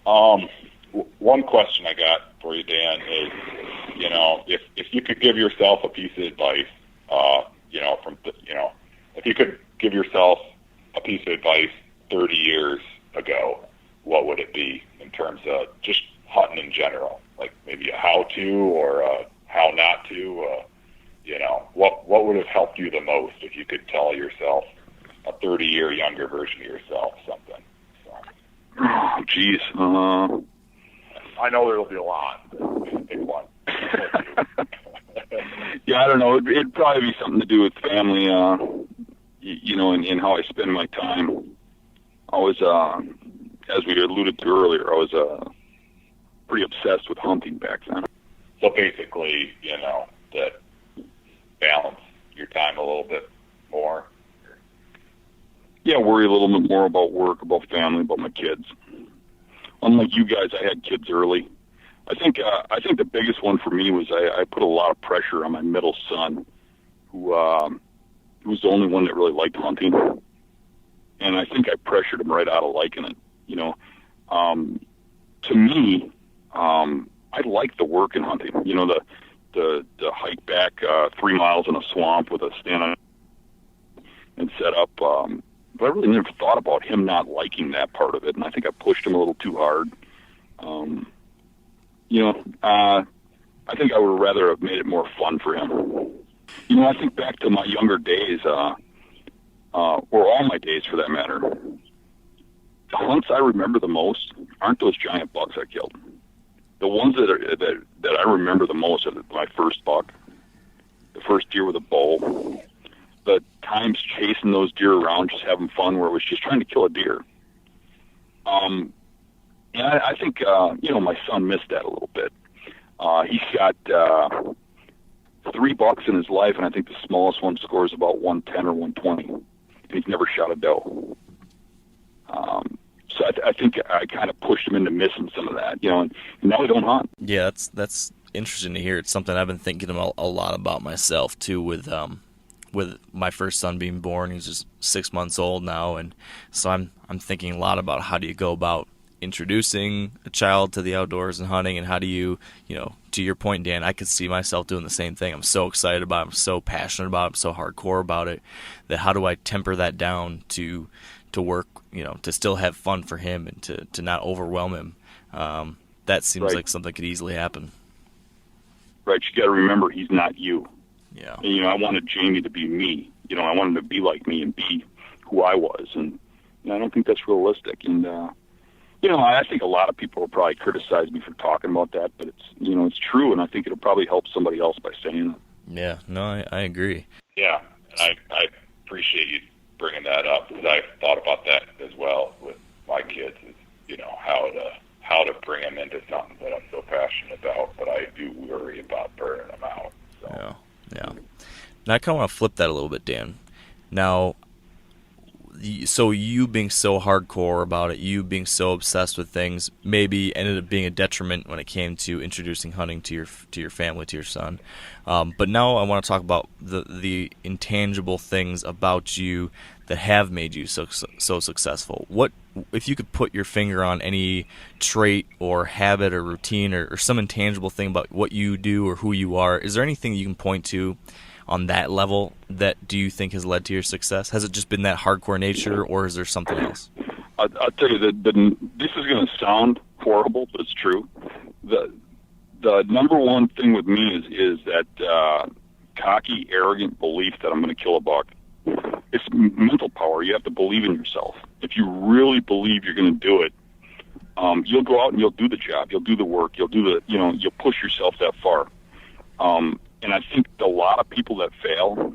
One question I got for you, Dan, is, you know, if you could give yourself a piece of advice, you know, if you could give yourself a piece of advice 30 years ago, what would it be in terms of just hunting in general? Like maybe a how-to or a how not to, you know, what would have helped you the most if you could tell yourself a 30-year younger version of yourself something? So. Oh, geez. I know there'll be a lot. Pick one. Yeah, I don't know. It'd probably be something to do with family, you know, and how I spend my time. I was, as we alluded to earlier, I was pretty obsessed with hunting back then. So basically, you know, that balance your time a little bit more. Yeah, worry a little bit more about work, about family, about my kids. Unlike you guys, I had kids early. I think the biggest one for me was I put a lot of pressure on my middle son, who was the only one that really liked hunting, and I think I pressured him right out of liking it. You know, to me, I like the work in hunting. You know, the hike back 3 miles in a swamp with a stand on and set up. But I really never thought about him not liking that part of it, and I think I pushed him a little too hard. You know, I think I would rather have made it more fun for him. You know, I think back to my younger days, or all my days for that matter. The hunts I remember the most aren't those giant bucks I killed. The ones that I remember the most are my first buck, the first deer with a bow, the times chasing those deer around, just having fun, where it was just trying to kill a deer. And I think, you know, my son missed that a little bit. He's got 3 bucks in his life, and I think the smallest one scores about 110 or 120. And he's never shot a doe. So I think I kind of pushed him into missing some of that, you know, and now we don't hunt. Yeah, that's interesting to hear. It's something I've been thinking a lot about myself too, with my first son being born. He's just 6 months old now, and so I'm thinking a lot about how do you go about introducing a child to the outdoors and hunting, and how do you know, to your point, Dan, I could see myself doing the same thing. I'm so excited about it, I'm so passionate about it, I'm so hardcore about it, that how do I temper that down to work, you know, to still have fun for him and to not overwhelm him. That seems right. like something could easily happen. Right, you got to remember he's not you. Yeah. And, you know, I wanted Jamie to be me. You know, I wanted him to be like me and be who I was, and I don't think that's realistic. And I think a lot of people will probably criticize me for talking about that, but it's true, and I think it'll probably help somebody else by saying it. Yeah, no, I agree. Yeah, and I appreciate you bringing that up, because I've thought about that as well with my kids, is, how to bring them into something that I'm so passionate about, but I do worry about burning them out. So. Yeah. Now I kind of want to flip that a little bit, Dan. Now, so you being so hardcore about it, you being so obsessed with things, maybe ended up being a detriment when it came to introducing hunting to your family, to your son. But now I want to talk about the intangible things about you that have made you so successful. What, if you could put your finger on any trait or habit or routine or some intangible thing about what you do or who you are, is there anything you can point to on that level that do you think has led to your success? Has it just been that hardcore nature, or is there something else? I'll tell you that this is going to sound horrible, but it's true. The number one thing with me is that cocky, arrogant belief that I'm going to kill a buck. It's mental power. You have to believe in yourself. If you really believe you're going to do it, you'll go out and you'll do the job. You'll do the work. You'll you'll push yourself that far. And I think a lot of people that fail,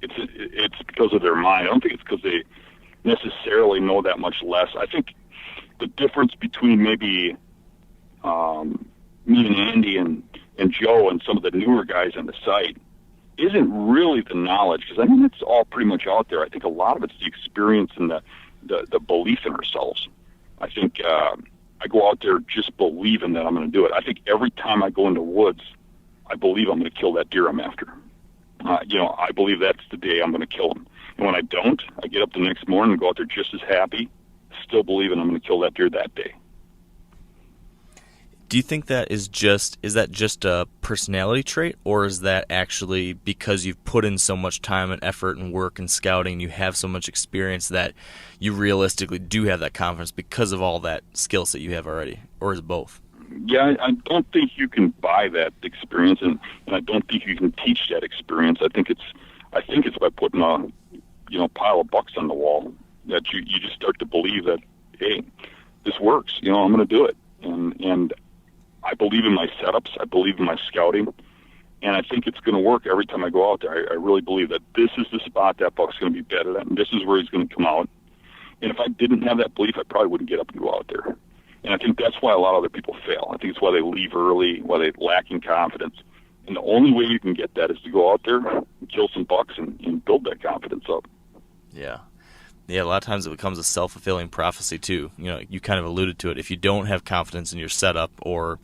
it's because of their mind. I don't think it's because they necessarily know that much less. I think the difference between maybe me and Andy and Joe and some of the newer guys on the site isn't really the knowledge, because I mean it's all pretty much out there. I think a lot of it's the experience and the belief in ourselves. I think I go out there just believing that I'm going to do it. I think every time I go into woods, I believe I'm going to kill that deer I'm after. I believe that's the day I'm going to kill him. And when I don't, I get up the next morning and go out there just as happy, still believing I'm going to kill that deer that day. Do you think that is that just a personality trait, or is that actually because you've put in so much time and effort and work and scouting, you have so much experience that you realistically do have that confidence because of all that skill set you have already, or is it both? Yeah, I don't think you can buy that experience, and I don't think you can teach that experience. I think it's by putting a pile of bucks on the wall that you just start to believe that, hey, this works. I'm going to do it, and I believe in my setups. I believe in my scouting, and I think it's going to work every time I go out there. I really believe that this is the spot that buck's going to be bedded at, and this is where he's going to come out. And if I didn't have that belief, I probably wouldn't get up and go out there. And I think that's why a lot of other people fail. I think it's why they leave early, why they lack in confidence. And the only way you can get that is to go out there and kill some bucks and build that confidence up. Yeah. Yeah, a lot of times it becomes a self-fulfilling prophecy, too. You kind of alluded to it. If you don't have confidence in your setup or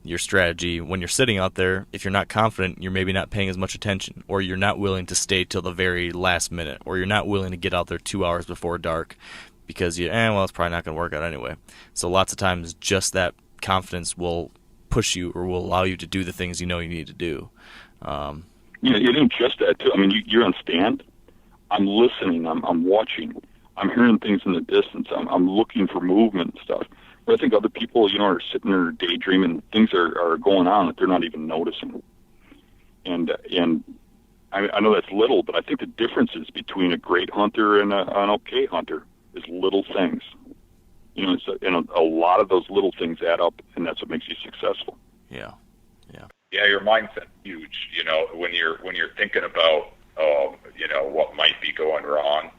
your strategy, when you're sitting out there, if you're not confident, you're maybe not paying as much attention, or you're not willing to stay till the very last minute, or you're not willing to get out there 2 hours before dark because it's probably not going to work out anyway. So lots of times just that confidence will push you or will allow you to do the things you know you need to do. It ain't just that, too. I mean, you're on stand. I'm listening. I'm watching. I'm hearing things in the distance. I'm looking for movement and stuff. But I think other people, are sitting there daydreaming. Things are going on that they're not even noticing. And I know that's little, but I think the differences between a great hunter and an okay hunter is little things. A lot of those little things add up, and that's what makes you successful. Yeah. Yeah, your mindset's huge. When you're thinking about what might be going wrong,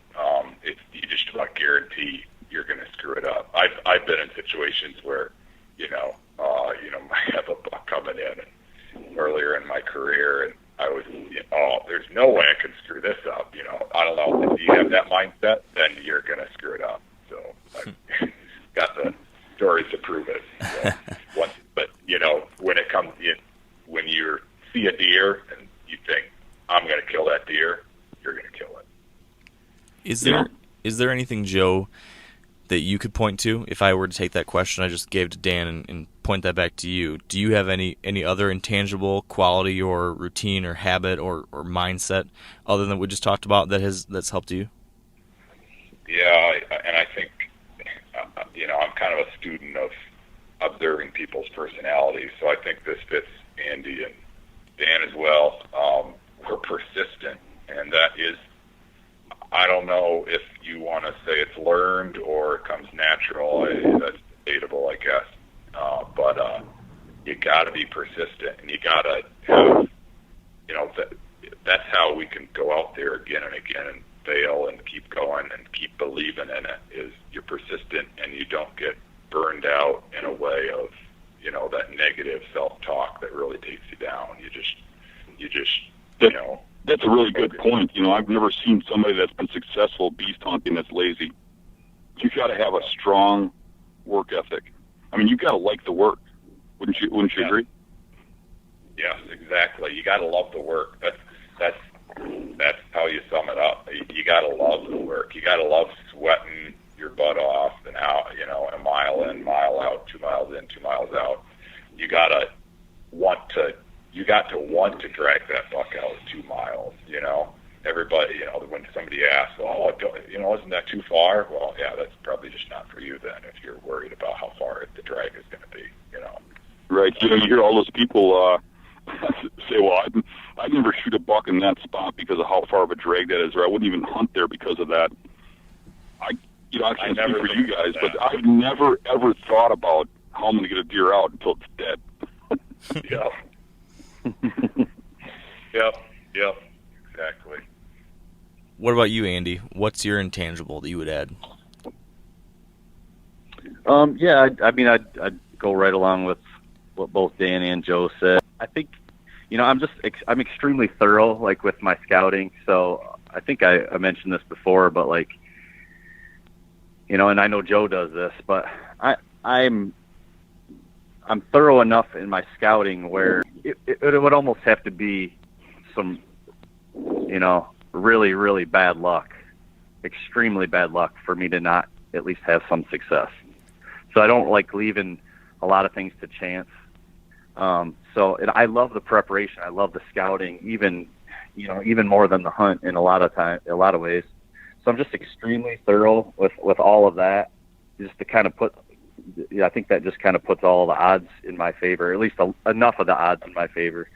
you just about guarantee you're going to screw it up. I've been in situations where I have a buck coming in earlier in my career, and I was, there's no way I can screw this up. I don't know. If you have that mindset, then you're going to screw it up. So I've got the stories to prove it. So, but when it comes in, when you see a deer and you think, I'm going to kill that deer, you're going to kill it. Is there anything, Joe, that you could point to? If I were to take that question I just gave to Dan and point that back to you, do you have any other intangible quality or routine or habit or mindset other than what we just talked about that's helped you? Yeah, and I think I'm kind of a student of observing people's personalities, so I think this fits Andy and Dan as well. We're persistent, and that is, I don't know if you want to say it's learned or it comes natural. debatable, I guess. But you got to be persistent, and you got to have, that's how we can go out there again and again and fail and keep going and keep believing in it, is you're persistent and you don't get burned out in a way of, that negative self-talk that really takes you down. That's a really good point. I've never seen somebody that's been successful beast hunting that's lazy. You got to have a strong work ethic. I mean, you got to like the work. Wouldn't you agree? Yes, exactly. You got to love the work. That's how you sum it up. You got to love the work. You got to love sweating your butt off and out, a mile in, mile out, 2 miles in, 2 miles out. You got to want to drag that buck out 2 miles, Everybody, when somebody asks, isn't that too far? Well, yeah, that's probably just not for you then, if you're worried about how far the drag is going to be, Right. You hear all those people say, well, I'd never shoot a buck in that spot because of how far of a drag that is, or I wouldn't even hunt there because of that. I can't speak for you guys, but I've never, ever thought about how I'm going to get a deer out until it's dead. Yep, exactly. What about you, Andy? What's your intangible that you would add? I'd go right along with what both Dan and Joe said. I think, I'm extremely thorough, like with my scouting. So I think I mentioned this before, but and I know Joe does this, but I'm thorough enough in my scouting where it would almost have to be some, really, really bad luck, extremely bad luck for me to not at least have some success. So I don't like leaving a lot of things to chance. And I love the preparation. I love the scouting, even more than the hunt in a lot of ways. So I'm just extremely thorough with all of that, just to kind of I think that just kind of puts all the odds in my favor, at least enough of the odds in my favor.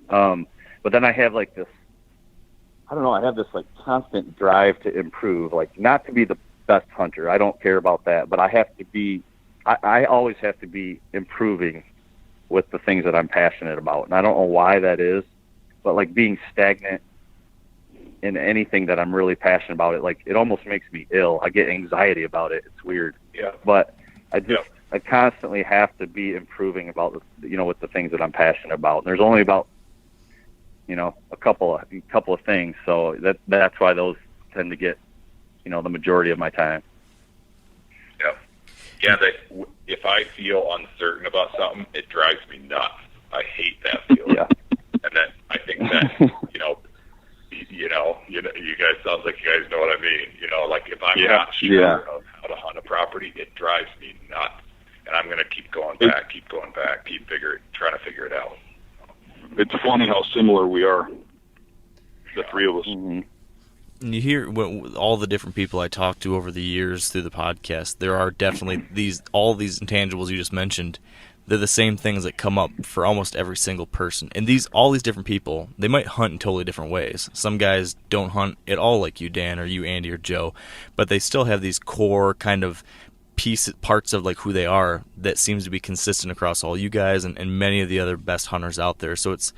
But then I have I have this constant drive to improve, not to be the best hunter. I don't care about that, but I always have to be improving with the things that I'm passionate about. And I don't know why that is, but being stagnant in anything that I'm really passionate about, it almost makes me ill. I get anxiety about it. It's weird. Yeah. But I constantly have to be improving about, with the things that I'm passionate about. And there's only about, a couple of things. So that's why those tend to get, the majority of my time. Yeah, if I feel uncertain about something, it drives me nuts. I hate that feeling. Yeah. And then I think that, you guys, sounds like you guys know what I mean. If I'm not sure of how to hunt a property, it drives me nuts. And I'm going to keep going back, trying to figure it out. It's funny how similar we are, the three of us. Mm-hmm. And you hear all the different people I talked to over the years through the podcast, there are definitely all these intangibles you just mentioned. They're the same things that come up for almost every single person. And all these different people, they might hunt in totally different ways. Some guys don't hunt at all like you, Dan, or you, Andy, or Joe, but they still have these core kind of parts of who they are that seems to be consistent across all you guys and many of the other best hunters out there. So it's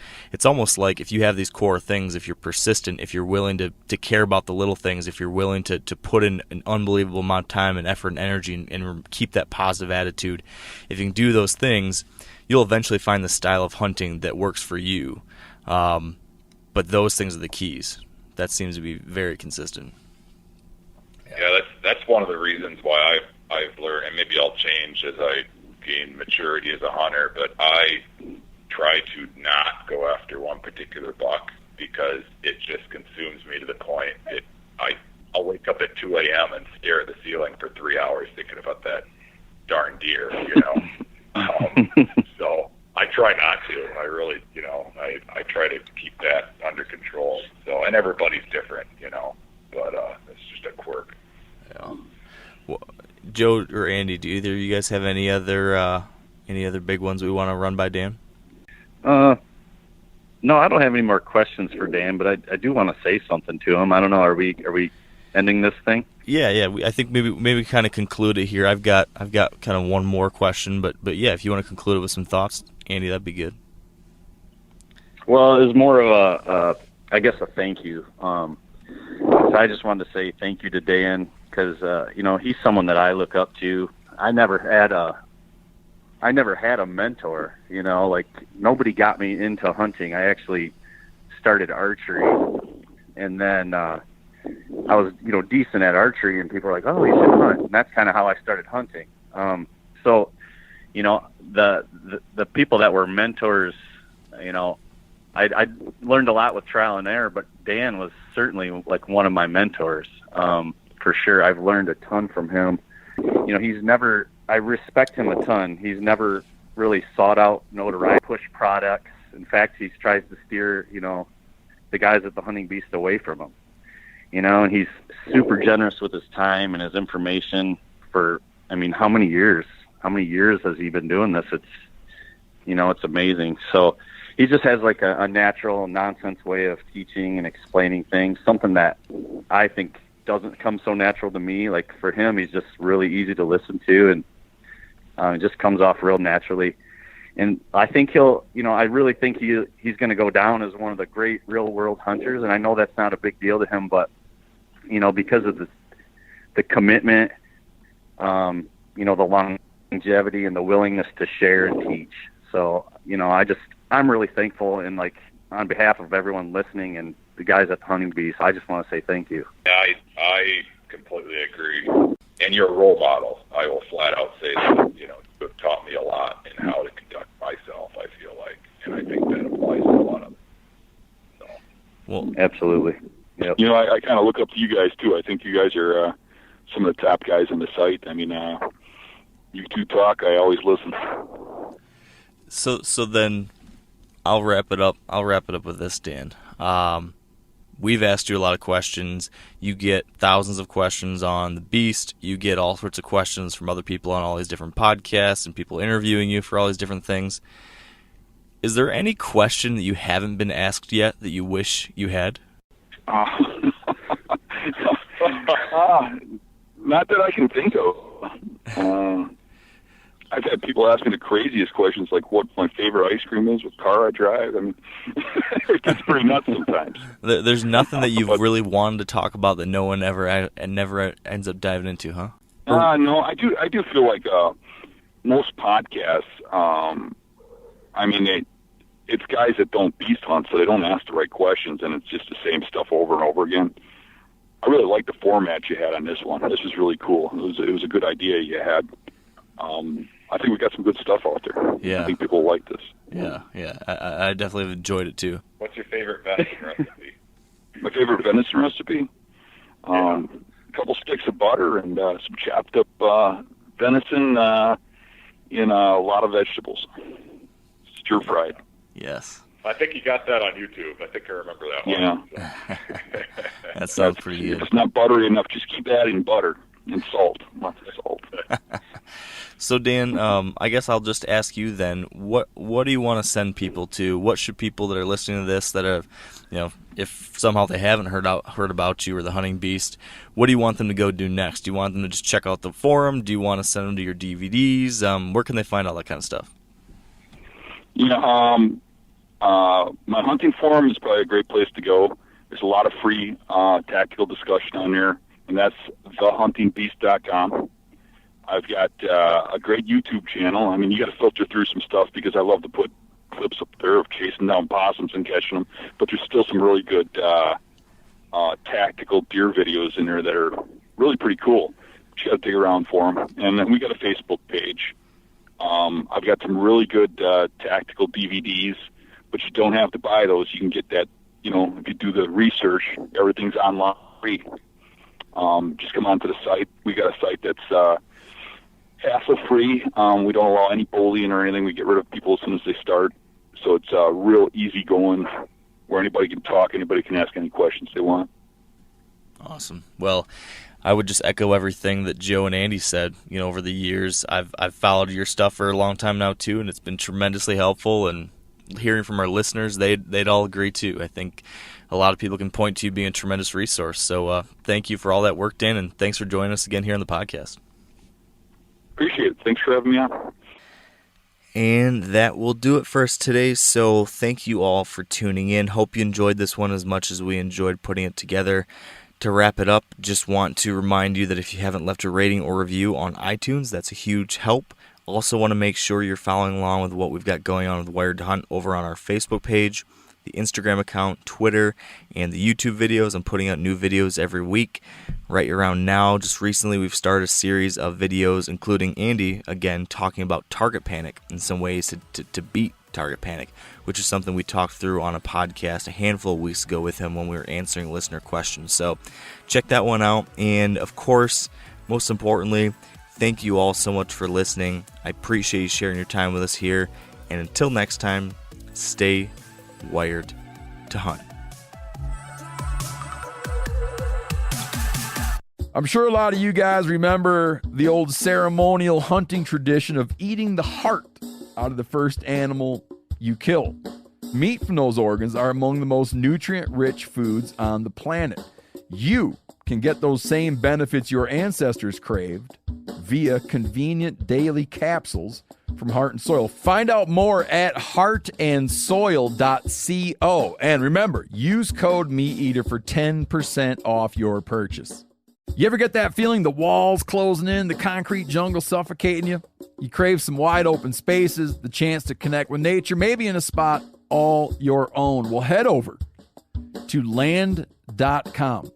almost like if you have these core things, if you're persistent, if you're willing to care about the little things, if you're willing to put in an unbelievable amount of time and effort and energy and keep that positive attitude, if you can do those things, you'll eventually find the style of hunting that works for you. But those things are the keys. That seems to be very consistent. Yeah, that's one of the reasons why I've learned, and maybe I'll change as I gain maturity as a hunter, but I try to not go after one particular buck because it just consumes me to the point I'll wake up at 2 a.m. and stare at the ceiling for 3 hours thinking about that darn deer, So I try not to. I really, I try to keep that under control. So, and everybody's different, but it's just a quirk. Yeah. Well, Joe or Andy, do either of you guys have any other big ones we want to run by Dan? No, I don't have any more questions for Dan, but I do want to say something to him. I don't know. Are we ending this thing? Yeah. I think maybe kind of conclude it here. I've got kind of one more question, but yeah, if you want to conclude it with some thoughts, Andy, that'd be good. Well, it was more of I guess a thank you. So I just wanted to say thank you to Dan because he's someone that I look up to. I never had a mentor. Like nobody got me into hunting. I actually started archery, and then I was decent at archery, and people were like, "Oh, you should hunt." And that's kind of how I started hunting. So the people that were mentors, I learned a lot with trial and error, but Dan was certainly like one of my mentors, for sure. I've learned a ton from him. I respect him a ton. He's never really sought out notoriety, push products. In fact, he tries to steer, the guys at the Hunting Beast away from him. And he's super generous with his time and his information for, how many years? How many years has he been doing this? It's amazing. So he just has like a natural nonsense way of teaching and explaining things, something that I think doesn't come so natural to me. Like for him, he's just really easy to listen to, and it just comes off real naturally. And I think I really think he's going to go down as one of the great real world hunters. And I know that's not a big deal to him, but, because of the commitment, the longevity and the willingness to share and teach. So, I'm really thankful, and like on behalf of everyone listening and the guys at the Hunting Beast, I just want to say thank you. I completely agree. And you're a role model. I will flat out say that, you have taught me a lot in how to conduct myself, I feel like. And I think that applies to a lot of them. So. Well, absolutely. Yep. I kind of look up to you guys, too. I think you guys are some of the top guys on the site. You two talk, I always listen. So then I'll wrap it up. I'll wrap it up with this, Dan. We've asked you a lot of questions. You get thousands of questions on the Beast. You get all sorts of questions from other people on all these different podcasts and people interviewing you for all these different things. Is there any question that you haven't been asked yet that you wish you had? Not that I can think of. I've had people ask me the craziest questions, like what my favorite ice cream is, what car I drive. It gets pretty nuts sometimes. There's nothing that you've really wanted to talk about that no one never ends up diving into, huh? No, I do feel like most podcasts, it's guys that don't beast hunt, so they don't ask the right questions, and it's just the same stuff over and over again. I really like the format you had on this one. This was really cool. It was a good idea you had. I think we got some good stuff out there. Yeah. I think people will like this. Yeah. I definitely have enjoyed it too. What's your favorite venison recipe? My favorite venison recipe? A couple sticks of butter and some chopped up venison in a lot of vegetables. Stir fried. Yes. I think you got that on YouTube. I think I remember that one. Yeah. That sounds pretty good. If it's not buttery enough, just keep adding butter and salt. Lots of salt. So Dan, I guess I'll just ask you then, what do you want to send people to? What should people that are listening to this that have, if somehow they haven't heard about you or the Hunting Beast, what do you want them to go do next? Do you want them to just check out the forum? Do you want to send them to your DVDs? Where can they find all that kind of stuff? My hunting forum is probably a great place to go. There's a lot of free tactical discussion on there, and that's thehuntingbeast.com. I've got a great YouTube channel. You got to filter through some stuff because I love to put clips up there of chasing down possums and catching them. But there's still some really good tactical deer videos in there that are really pretty cool. But you got to dig around for them. And then we got a Facebook page. I've got some really good tactical DVDs, but you don't have to buy those. You can get that, if you do the research, everything's online free. Just come onto the site. We got a site that's hassle-free. We don't allow any bullying or anything. We get rid of people as soon as they start. So it's real easy going where anybody can talk, anybody can ask any questions they want. Awesome. Well, I would just echo everything that Joe and Andy said. Over the years, I've followed your stuff for a long time now too, and it's been tremendously helpful. And hearing from our listeners, they'd all agree too. I think a lot of people can point to you being a tremendous resource. So thank you for all that work, Dan, and thanks for joining us again here on the podcast. Appreciate it. Thanks for having me on. And that will do it for us today. So thank you all for tuning in. Hope you enjoyed this one as much as we enjoyed putting it together. To wrap it up, just want to remind you that if you haven't left a rating or review on iTunes, that's a huge help. Also want to make sure you're following along with what we've got going on with Wired to Hunt over on our Facebook page, the Instagram account, Twitter, and the YouTube videos. I'm putting out new videos every week. Right around now, just recently, we've started a series of videos, including Andy, again, talking about target panic and some ways to beat target panic, which is something we talked through on a podcast a handful of weeks ago with him when we were answering listener questions. So check that one out. And of course, most importantly, thank you all so much for listening. I appreciate you sharing your time with us here. And until next time, stay wired to hunt. I'm sure a lot of you guys remember the old ceremonial hunting tradition of eating the heart out of the first animal you kill. Meat from those organs are among the most nutrient-rich foods on the planet. You can get those same benefits your ancestors craved via convenient daily capsules from Heart and Soil. Find out more at heartandsoil.co. And remember, use code MeatEater for 10% off your purchase. You ever get that feeling the walls closing in, the concrete jungle suffocating you? You crave some wide open spaces, the chance to connect with nature, maybe in a spot all your own. Well, head over to land.com.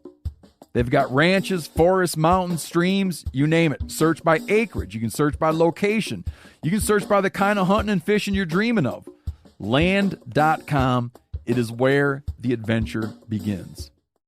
They've got ranches, forests, mountains, streams, you name it. Search by acreage. You can search by location. You can search by the kind of hunting and fishing you're dreaming of. Land.com. It is where the adventure begins.